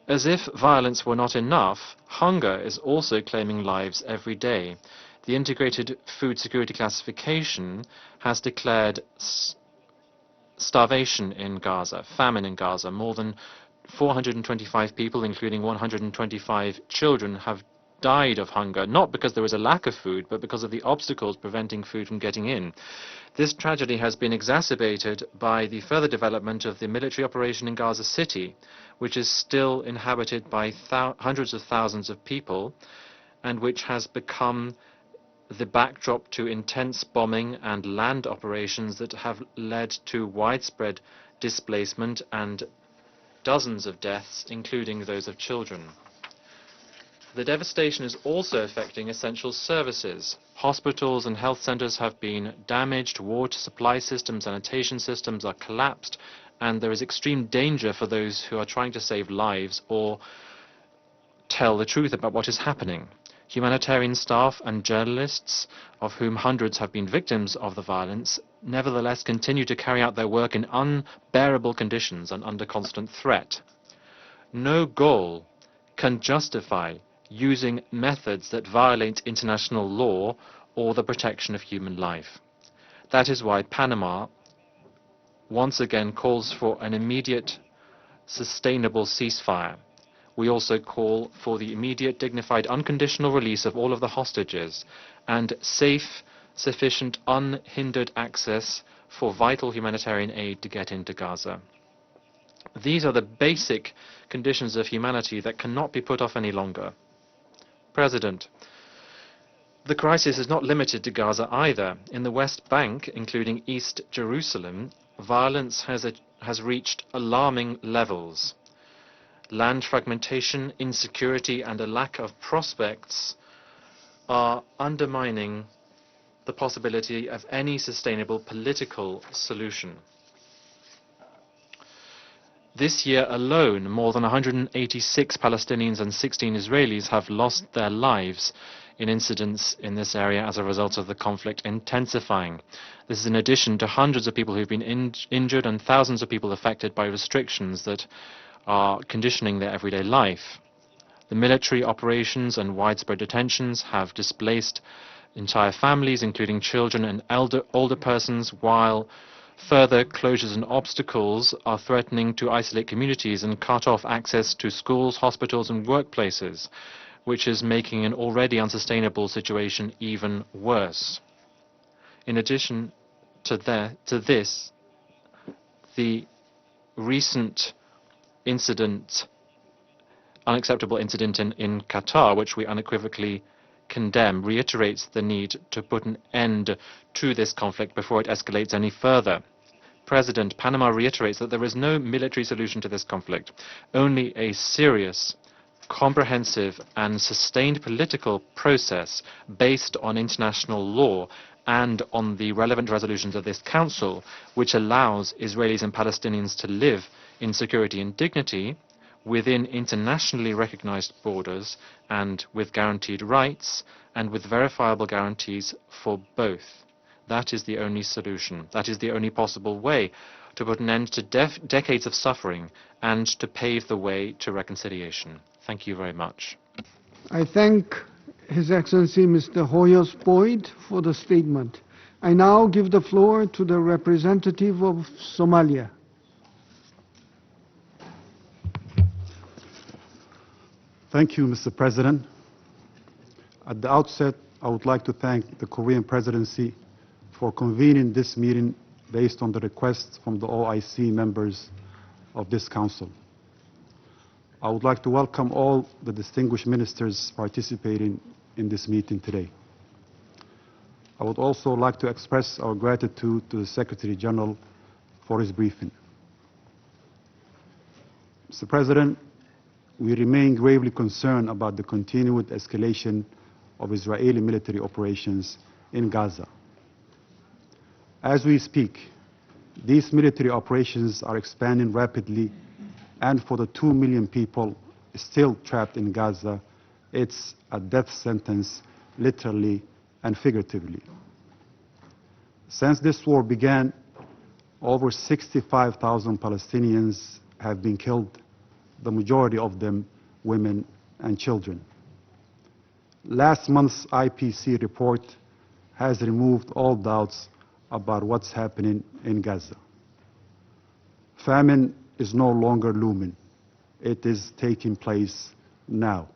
Speaker 15: As if violence were not enough, hunger is also claiming lives every day. The Integrated Food Security Classification has declared starvation in Gaza, famine in Gaza. More than 425 people, including 125 children, have died of hunger, not because there was a lack of food, but because of the obstacles preventing food from getting in. This tragedy has been exacerbated by the further development of the military operation in Gaza City, which is still inhabited by hundreds of thousands of people, and which has become the backdrop to intense bombing and land operations that have led to widespread displacement and dozens of deaths, including those of children. The devastation is also affecting essential services. Hospitals and health centers have been damaged, water supply systems, sanitation systems are collapsed, and there is extreme danger for those who are trying to save lives or tell the truth about what is happening. Humanitarian staff and journalists, of whom hundreds have been victims of the violence, nevertheless continue to carry out their work in unbearable conditions and under constant threat. No goal can justify using methods that violate international law or the protection of human life. That is why Panama once again calls for an immediate, sustainable ceasefire. We also call for the immediate, dignified, unconditional release of all of the hostages and safe, sufficient, unhindered access for vital humanitarian aid to get into Gaza. These are the basic conditions of humanity that cannot be put off any longer. President, the crisis is not limited to Gaza either. In the West Bank, including East Jerusalem, violence has reached alarming levels. Land fragmentation, insecurity, and a lack of prospects are undermining the possibility of any sustainable political solution. This year alone, more than 186 Palestinians and 16 Israelis have lost their lives in incidents in this area as a result of the conflict intensifying. This is in addition to hundreds of people who've been injured and thousands of people affected by restrictions that are conditioning their everyday life. The military operations and widespread detentions have displaced entire families, including children and older persons, while further closures and obstacles are threatening to isolate communities and cut off access to schools, hospitals, and workplaces, which is making an already unsustainable situation even worse. In addition to this, the recent unacceptable incident in Qatar, which we unequivocally condemn, reiterates the need to put an end to this conflict before it escalates any further. President, Panama reiterates that there is no military solution to this conflict, only a serious, comprehensive, and sustained political process based on international law and on the relevant resolutions of this Council, which allows Israelis and Palestinians to live in security and dignity within internationally recognized borders and with guaranteed rights and with verifiable guarantees for both. That is the only solution. That is the only possible way to put an end to decades of suffering and to pave the way to reconciliation. Thank you very much.
Speaker 13: I thank His Excellency Mr. Hoyos Boyd for the statement. I now give the floor to the representative of Somalia.
Speaker 16: Thank you, Mr. President. At the outset, I would like to thank the Korean Presidency for convening this meeting based on the request from the OIC members of this Council. I would like to welcome all the distinguished ministers participating in this meeting today. I would also like to express our gratitude to the Secretary General for his briefing. Mr. President, we remain gravely concerned about the continued escalation of Israeli military operations in Gaza. As we speak, these military operations are expanding rapidly, and for the 2 million people still trapped in Gaza, it's a death sentence, literally and figuratively. Since this war began, over 65,000 Palestinians have been killed, the majority of them women and children. Last month's IPC report has removed all doubts about what's happening in Gaza. Famine is no longer looming. It is taking place now.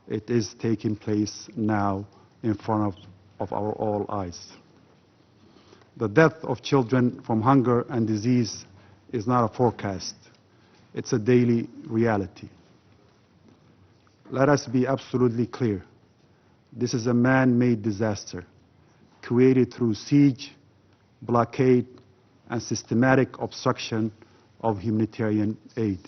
Speaker 16: It is taking place now in front of our all eyes. The death of children from hunger and disease is not a forecast. It's a daily reality. Let us be absolutely clear. This is a man-made disaster created through siege, blockade, and systematic obstruction of humanitarian aid.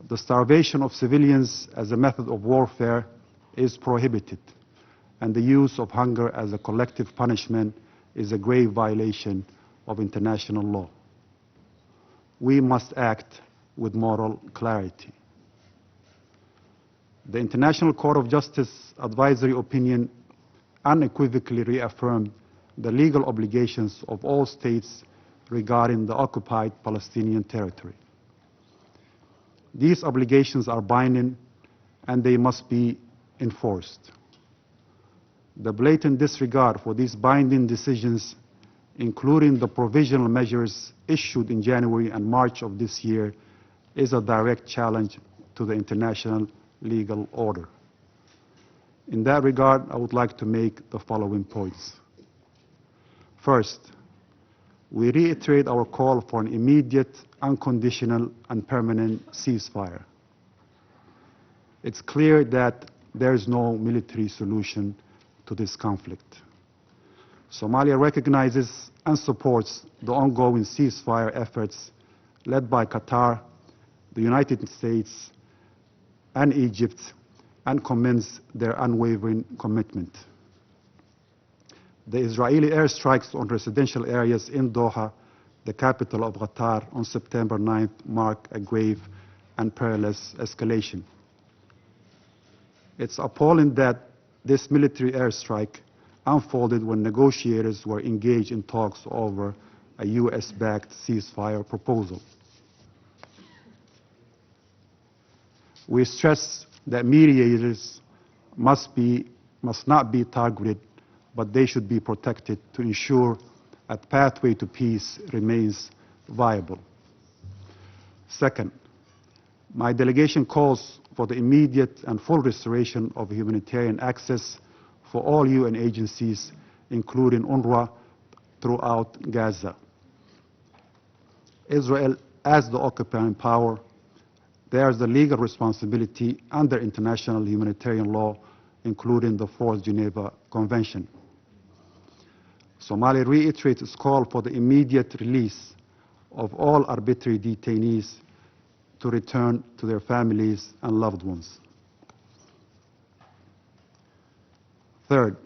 Speaker 16: The starvation of civilians as a method of warfare is prohibited, and the use of hunger as a collective punishment is a grave violation of international law. We must act with moral clarity. The International Court of Justice advisory opinion unequivocally reaffirmed the legal obligations of all states regarding the occupied Palestinian territory. These obligations are binding and they must be enforced. The blatant disregard for these binding decisions, including the provisional measures issued in January and March of this year, is a direct challenge to the international legal order. In that regard, I would like to make the following points. First, we reiterate our call for an immediate, unconditional, and permanent ceasefire. It's clear that there is no military solution to this conflict. Somalia recognizes and supports the ongoing ceasefire efforts led by Qatar, the United States, and Egypt, and commends their unwavering commitment. The Israeli airstrikes on residential areas in Doha, the capital of Qatar, on September 9th mark a grave and perilous escalation. It's appalling that this military airstrike unfolded when negotiators were engaged in talks over a US-backed ceasefire proposal. We stress that mediators must not be targeted, but they should be protected to ensure a pathway to peace remains viable. Second, my delegation calls for the immediate and full restoration of humanitarian access for all UN agencies, including UNRWA, throughout Gaza. Israel, as the occupying power, bears the legal responsibility under international humanitarian law, including the Fourth Geneva Convention. Somalia reiterates its call for the immediate release of all arbitrary detainees to return to their families and loved ones. Third,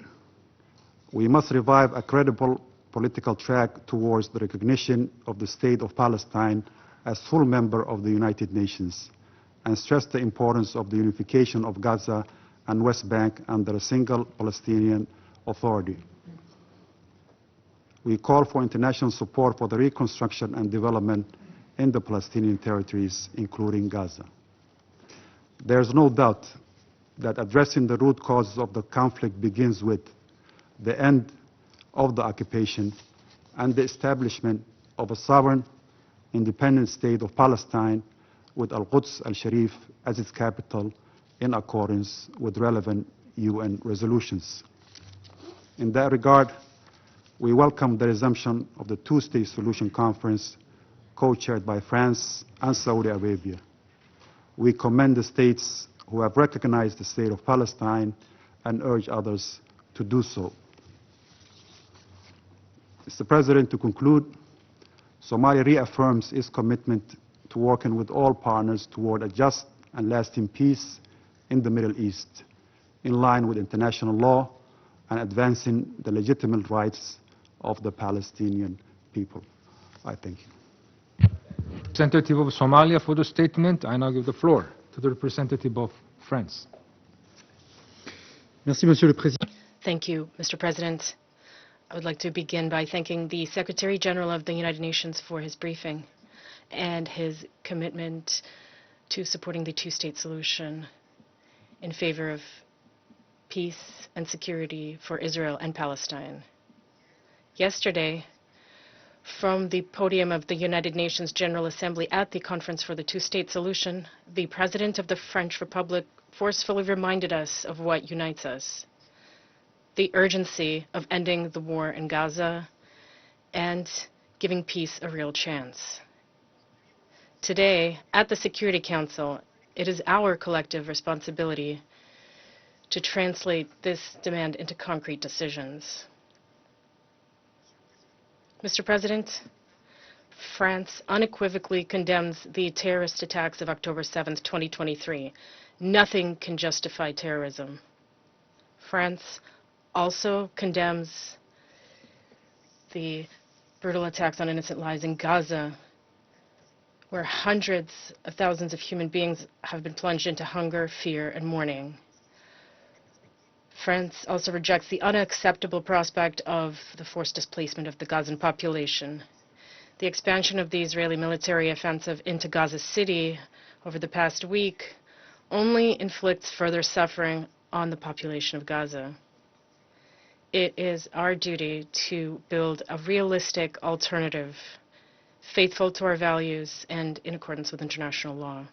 Speaker 16: we must revive a credible political track towards the recognition of the State of Palestine as full member of the United Nations, and stress the importance of the unification of Gaza and West Bank under a single Palestinian Authority. We call for international support for the reconstruction and development in the Palestinian territories, including Gaza. There is no doubt that addressing the root causes of the conflict begins with the end of the occupation and the establishment of a sovereign, independent state of Palestine with Al-Quds al-Sharif as its capital in accordance with relevant UN resolutions. In that regard, we welcome the resumption of the two-state solution conference co-chaired by France and Saudi Arabia. We commend the states who have recognized the state of Palestine and urge others to do so. Mr. President, to conclude, Somalia reaffirms its commitment to working with all partners toward a just and lasting peace in the Middle East, in line with international law and advancing the legitimate rights of the Palestinian people. I thank you.
Speaker 17: Representative of Somalia for the statement. I now give the floor to the representative of France.
Speaker 18: Merci, Monsieur le Président.
Speaker 19: Thank you, Mr. President. I would like to begin by thanking the Secretary General of the United Nations for his briefing and his commitment to supporting the two-state solution in favor of peace and security for Israel and Palestine. Yesterday, from the podium of the United Nations General Assembly at the Conference for the Two-State Solution, the President of the French Republic forcefully reminded us of what unites us: the urgency of ending the war in Gaza and giving peace a real chance. Today, at the Security Council, it is our collective responsibility to translate this demand into concrete decisions. Mr. President, France unequivocally condemns the terrorist attacks of October 7th, 2023. Nothing can justify terrorism. France also condemns the brutal attacks on innocent lives in Gaza, where hundreds of thousands of human beings have been plunged into hunger, fear, and mourning. France also rejects the unacceptable prospect of the forced displacement of the Gazan population. The expansion of the Israeli military offensive into Gaza City over the past week only inflicts further suffering on the population of Gaza. It is our duty to build a realistic alternative, faithful to our values and in accordance with international law.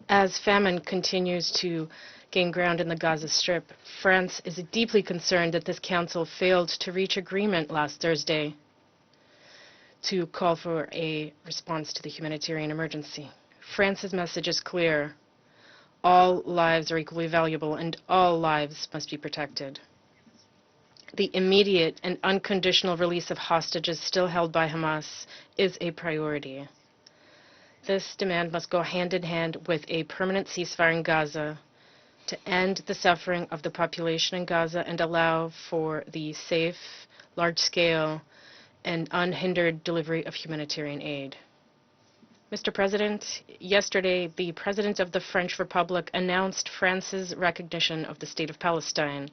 Speaker 19: As famine continues to gain ground in the Gaza Strip, France is deeply concerned that this council failed to reach agreement last Thursday to call for a response to the humanitarian emergency. France's message is clear. All lives are equally valuable and all lives must be protected. The immediate and unconditional release of hostages still held by Hamas is a priority. This demand must go hand in hand with a permanent ceasefire in Gaza to end the suffering of the population in Gaza and allow for the safe, large-scale, and unhindered delivery of humanitarian aid. Mr. President, yesterday the President of the French Republic announced France's recognition of the State of Palestine.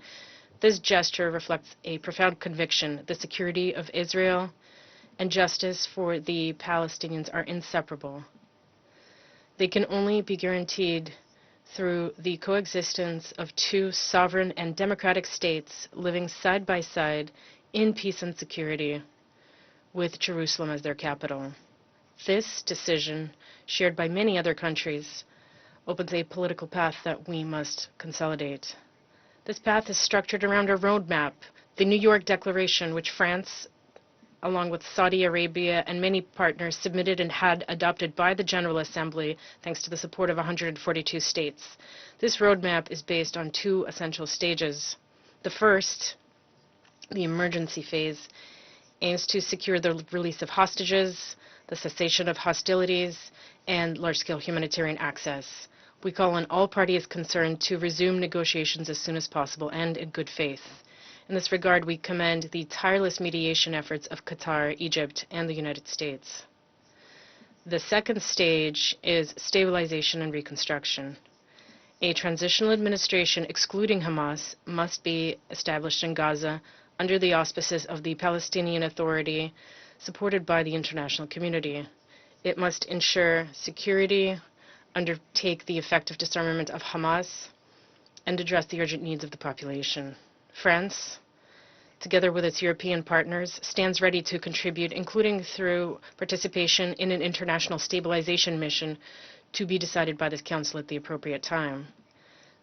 Speaker 19: This gesture reflects a profound conviction. The security of Israel and justice for the Palestinians are inseparable. They can only be guaranteed through the coexistence of two sovereign and democratic states living side by side in peace and security, with Jerusalem as their capital. This decision, shared by many other countries, opens a political path that we must consolidate. This path is structured around a roadmap, the New York Declaration, which France, along with Saudi Arabia and many partners, submitted and had adopted by the General Assembly, thanks to the support of 142 states. This roadmap is based on two essential stages. The first, the emergency phase, aims to secure the release of hostages, the cessation of hostilities, and large-scale humanitarian access. We call on all parties concerned to resume negotiations as soon as possible and in good faith. In this regard, we commend the tireless mediation efforts of Qatar, Egypt, and the United States. The second stage is stabilization and reconstruction. A transitional administration excluding Hamas must be established in Gaza under the auspices of the Palestinian Authority, supported by the international community. It must ensure security, undertake the effective disarmament of Hamas, and address the urgent needs of the population. France, together with its European partners, stands ready to contribute, including through participation in an international stabilization mission to be decided by this Council at the appropriate time.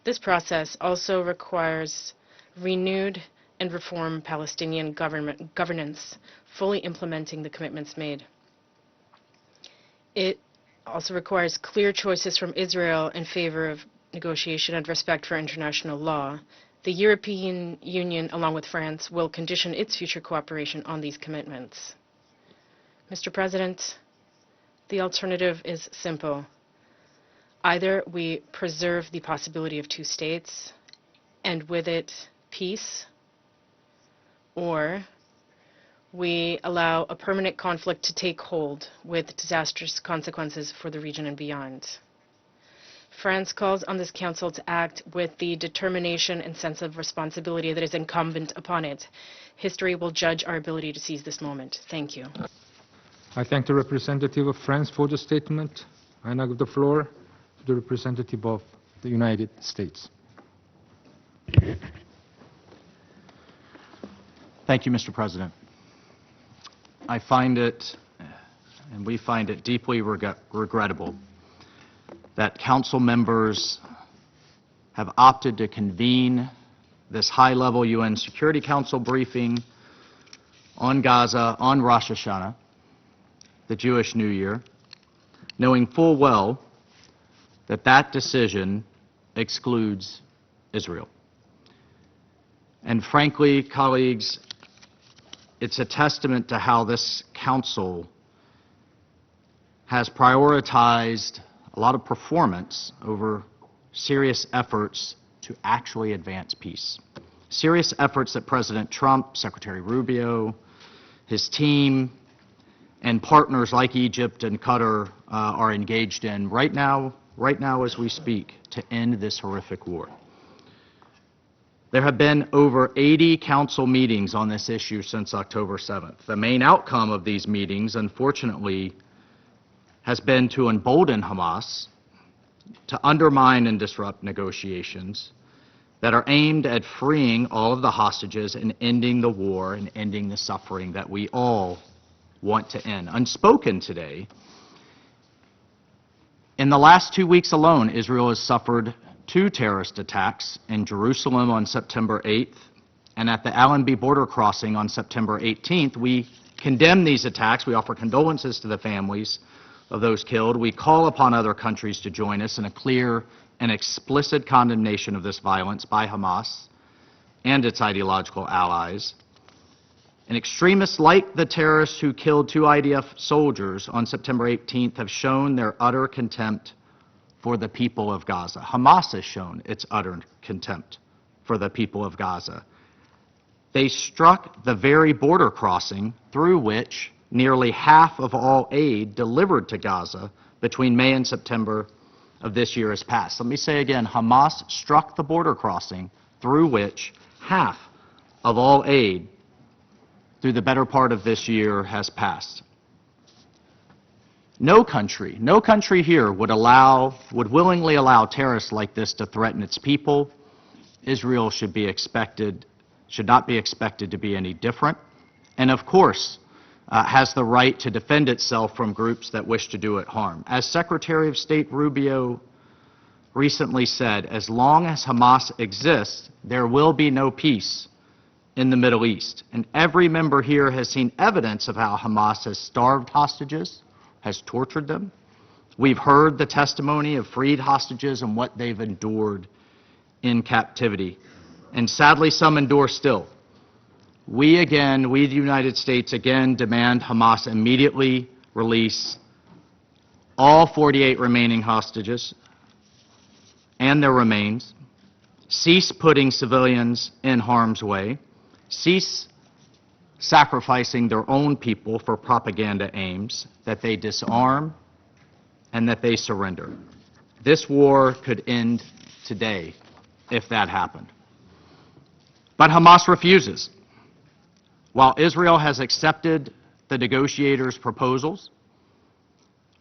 Speaker 19: This process also requires renewed and reformed Palestinian governance, fully implementing the commitments made. It also requires clear choices from Israel in favor of negotiation and respect for international law. The European Union, along with France, will condition its future cooperation on these commitments. Mr. President, the alternative is simple. Either we preserve the possibility of two states, and with it, peace, or we allow a permanent conflict to take hold with disastrous consequences for the region and beyond. France calls on this Council to act with the determination and sense of responsibility that is incumbent upon it. History will judge our ability to seize this moment. Thank you.
Speaker 17: I thank the representative of France for the statement. I now give the floor to the representative of the United States.
Speaker 18: Thank you, Mr. President. I find it, and we find it deeply regrettable that Council members have opted to convene this high-level UN Security Council briefing on Gaza on Rosh Hashanah, the Jewish New Year, knowing full well that that decision excludes Israel. And frankly, colleagues, it's a testament to how this Council has prioritized a lot of performance over serious efforts to actually advance peace. Serious efforts that President Trump, Secretary Rubio, his team, and partners like Egypt and Qatar are engaged in right now as we speak, to end this horrific war. There have been over 80 Council meetings on this issue since October 7th. The main outcome of these meetings, unfortunately, has been to embolden Hamas, to undermine and disrupt negotiations that are aimed at freeing all of the hostages and ending the war and ending the suffering that we all want to end. Unspoken today, In the last 2 weeks alone, Israel has suffered 2 terrorist attacks in Jerusalem on September 8th and at the Allenby border crossing on September 18th. We condemn these attacks. We offer condolences to the families of those killed. We call upon other countries to join us in a clear and explicit condemnation of this violence by Hamas and its ideological allies. And extremists like the terrorists who killed 2 IDF soldiers on September 18th have shown their utter contempt for the people of Gaza. Hamas has shown its utter contempt for the people of Gaza. They struck the very border crossing through which nearly half of all aid delivered to Gaza between May and September of this year has passed. Let me say again, Hamas struck the border crossing through which half of all aid through the better part of this year has passed. No country here would willingly allow terrorists like this to threaten its people. Israel should not be expected to be any different, and of course has the right to defend itself from groups that wish to do it harm. As Secretary of State Rubio recently said, as long as Hamas exists, there will be no peace in the Middle East. And every member here has seen evidence of how Hamas has starved hostages, has tortured them. We've heard the testimony of freed hostages and what they've endured in captivity. And sadly, some endure still. We, the United States, again demand Hamas immediately release all 48 remaining hostages and their remains, cease putting civilians in harm's way, cease sacrificing their own people for propaganda aims, that they disarm, and that they surrender. This war could end today if that happened. But Hamas refuses. While Israel has accepted the negotiators' proposals,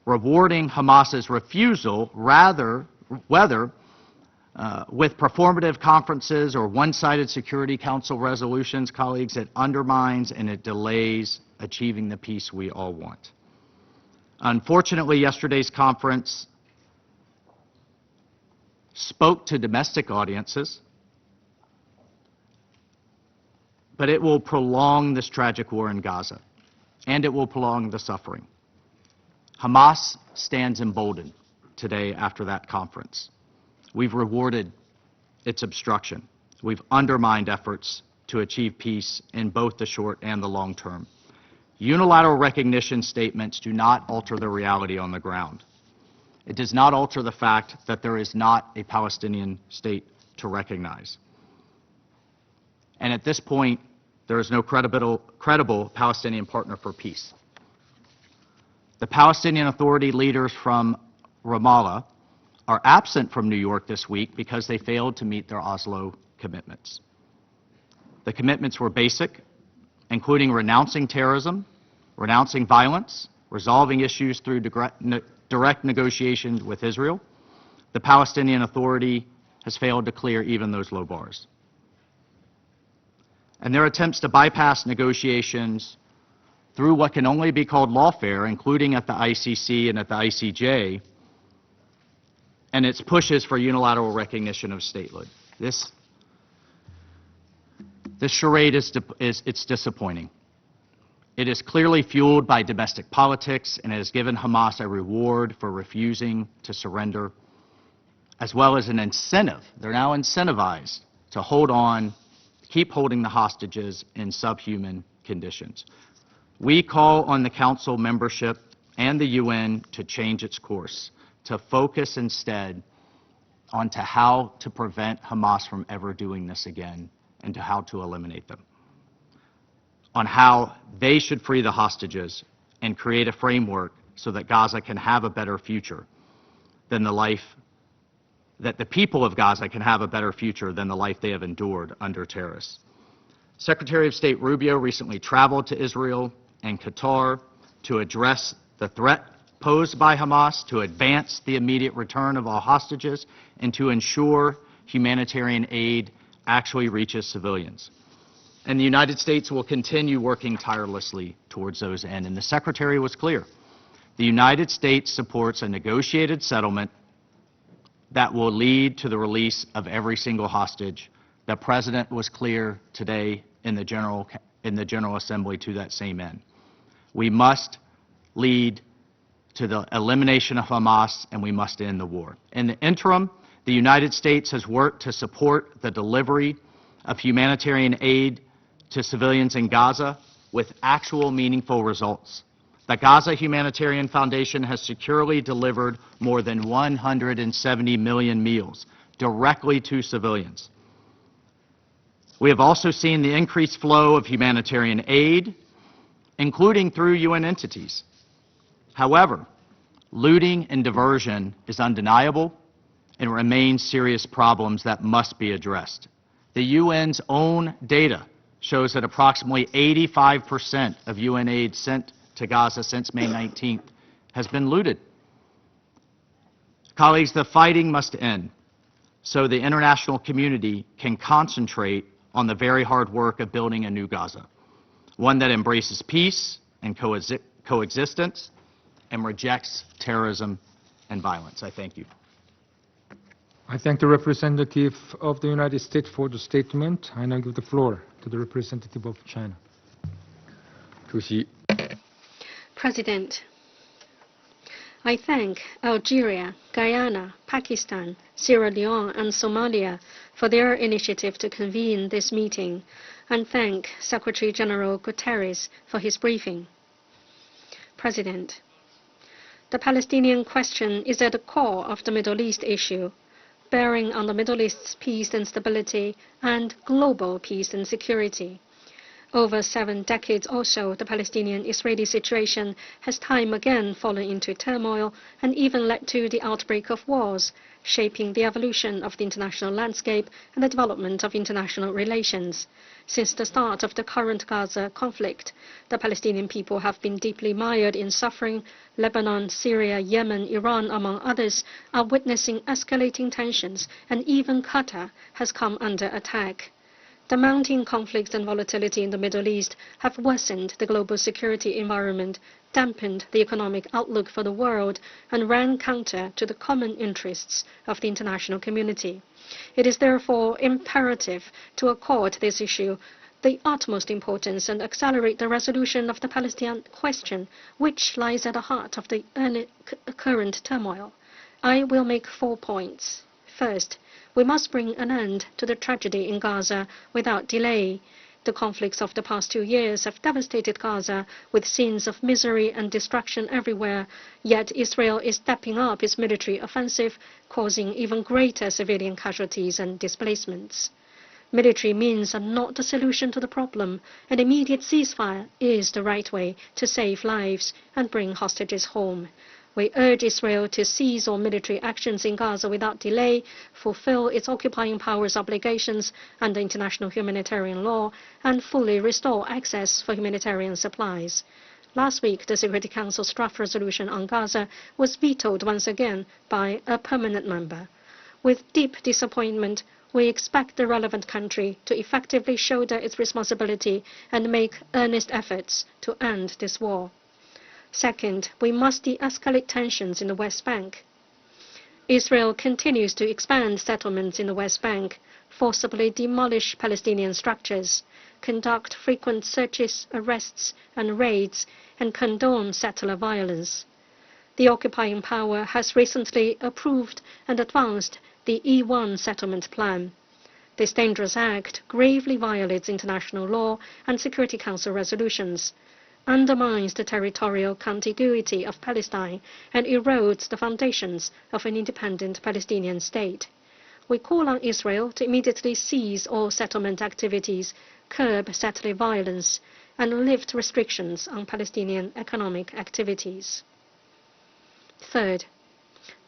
Speaker 18: rewarding Hamas's refusal, whether with performative conferences or one-sided Security Council resolutions, colleagues, it undermines and it delays achieving the peace we all want. Unfortunately, yesterday's conference spoke to domestic audiences, but it will prolong this tragic war in Gaza, and it will prolong the suffering. Hamas stands emboldened today after that conference. We've rewarded its obstruction. We've undermined efforts to achieve peace in both the short and the long term. Unilateral recognition statements do not alter the reality on the ground. It does not alter the fact that there is not a Palestinian state to recognize. And at this point, there is no credible Palestinian partner for peace. The Palestinian Authority leaders from Ramallah are absent from New York this week because they failed to meet their Oslo commitments. The commitments were basic, including renouncing terrorism, renouncing violence, resolving issues through direct negotiations with Israel. The Palestinian Authority has failed to clear even those low bars. And their attempts to bypass negotiations through what can only be called lawfare, including at the ICC and at the ICJ, and its pushes for unilateral recognition of statehood. This charade it's disappointing. It is clearly fueled by domestic politics, and it has given Hamas a reward for refusing to surrender, as well as an incentive. They're now incentivized to hold on, keep holding the hostages in subhuman conditions. We call on the Council membership and the UN to change its course, to focus instead on how to prevent Hamas from ever doing this again and to how to eliminate them, on how they should free the hostages and create a framework so that Gaza can have a better future than the life that the people of Gaza can have a better future than the life they have endured under terrorists. Secretary of State Rubio recently traveled to Israel and Qatar to address the threat posed by Hamas, to advance the immediate return of all hostages, and to ensure humanitarian aid actually reaches civilians. And the United States will continue working tirelessly towards those ends. And the Secretary was clear. the United States supports a negotiated settlement that will lead to the release of every single hostage. The President was clear today in the General Assembly to that same end. We must lead to the elimination of Hamas, and we must end the war. In the interim, the United States has worked to support the delivery of humanitarian aid to civilians in Gaza with actual meaningful results. The Gaza Humanitarian Foundation has securely delivered more than 170 million meals directly to civilians. We have also seen the increased flow of humanitarian aid, including through UN entities. However, looting and diversion is undeniable and remains serious problems that must be addressed. The UN's own data shows that approximately 85% of UN aid sent to Gaza since May 19th has been looted. Colleagues, the fighting must end so the international community can concentrate on the very hard work of building a new Gaza, one that embraces peace and coexistence and rejects terrorism and violence. I thank you.
Speaker 17: I thank the representative of the United States for the statement. I now give the floor to the representative of China.
Speaker 20: President, I thank Algeria, Guyana, Pakistan, Sierra Leone and Somalia for their initiative to convene this meeting, and thank Secretary General Guterres for his briefing. President, the Palestinian question is at the core of the Middle East issue, bearing on the Middle East's peace and stability and global peace and security. Over 7 decades or so, the Palestinian-Israeli situation has time again fallen into turmoil and even led to the outbreak of wars, shaping the evolution of the international landscape and the development of international relations. Since the start of the current Gaza conflict, the Palestinian people have been deeply mired in suffering. Lebanon, Syria, Yemen, Iran, among others, are witnessing escalating tensions, and even Qatar has come under attack. The mounting conflicts and volatility in the Middle East have worsened the global security environment, dampened the economic outlook for the world, and ran counter to the common interests of the international community. It is therefore imperative to accord this issue the utmost importance and accelerate the resolution of the Palestinian question, which lies at the heart of the current turmoil. I will make 4 points. First, we must bring an end to the tragedy in Gaza without delay. The conflicts of the past 2 years have devastated Gaza with scenes of misery and destruction everywhere, yet Israel is stepping up its military offensive, causing even greater civilian casualties and displacements. Military means are not the solution to the problem. An immediate ceasefire is the right way to save lives and bring hostages home. We urge Israel to cease all military actions in Gaza without delay, fulfill its occupying powers' obligations under international humanitarian law, and fully restore access for humanitarian supplies. Last week, the Security Council's draft resolution on Gaza was vetoed once again by a permanent member. With deep disappointment, we expect the relevant country to effectively shoulder its responsibility and make earnest efforts to end this war. Second, we must de-escalate tensions in the West Bank. Israel continues to expand settlements in the West Bank, forcibly demolish Palestinian structures, conduct frequent searches, arrests, and raids, and condone settler violence. The occupying power has recently approved and advanced the E1 settlement plan. This dangerous act gravely violates international law and Security Council resolutions, undermines the territorial contiguity of Palestine, and erodes the foundations of an independent Palestinian state. We call on Israel to immediately cease all settlement activities, curb settler violence, and lift restrictions on Palestinian economic activities. Third,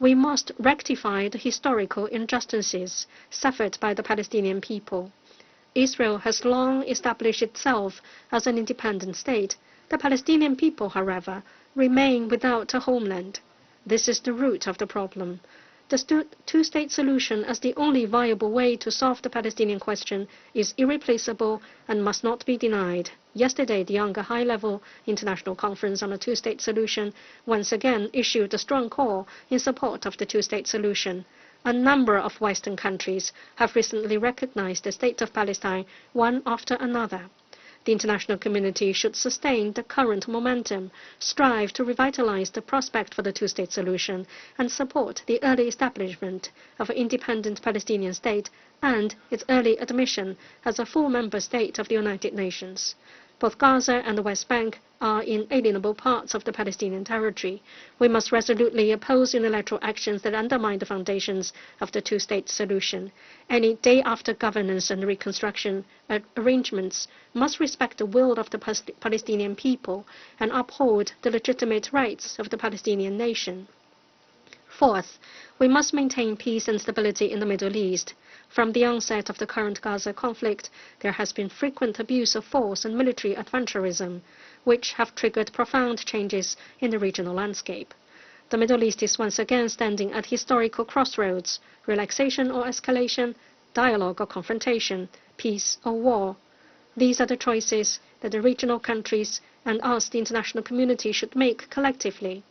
Speaker 20: we must rectify the historical injustices suffered by the Palestinian people. Israel has long established itself as an independent state. The Palestinian people, however, remain without a homeland. This is the root of the problem. The two-state solution as the only viable way to solve the Palestinian question is irreplaceable and must not be denied. Yesterday, the UNGA high-level international conference on a two-state solution once again issued a strong call in support of the two-state solution. A number of Western countries have recently recognized the state of Palestine one after another. The international community should sustain the current momentum, strive to revitalize the prospect for the two-state solution, and support the early establishment of an independent Palestinian state and its early admission as a full member state of the United Nations. Both Gaza and the West Bank are inalienable parts of the Palestinian territory. We must resolutely oppose unilateral actions that undermine the foundations of the two-state solution. Any day-after governance and reconstruction arrangements must respect the will of the Palestinian people and uphold the legitimate rights of the Palestinian nation. Fourth, we must maintain peace and stability in the Middle East. From the onset of the current Gaza conflict, there has been frequent abuse of force and military adventurism, which have triggered profound changes in the regional landscape. The Middle East is once again standing at historical crossroads: relaxation or escalation, dialogue or confrontation, peace or war. These are the choices that the regional countries and us, the international community, should make collectively.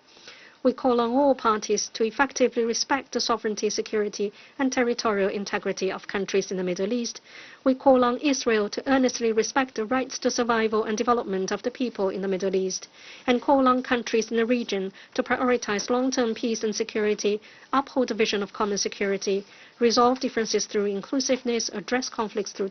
Speaker 20: We call on all parties to effectively respect the sovereignty, security, and territorial integrity of countries in the Middle East. We call on Israel to earnestly respect the rights to survival and development of the people in the Middle East, and call on countries in the region to prioritize long-term peace and security, uphold the vision of common security, resolve differences through inclusiveness, address conflicts through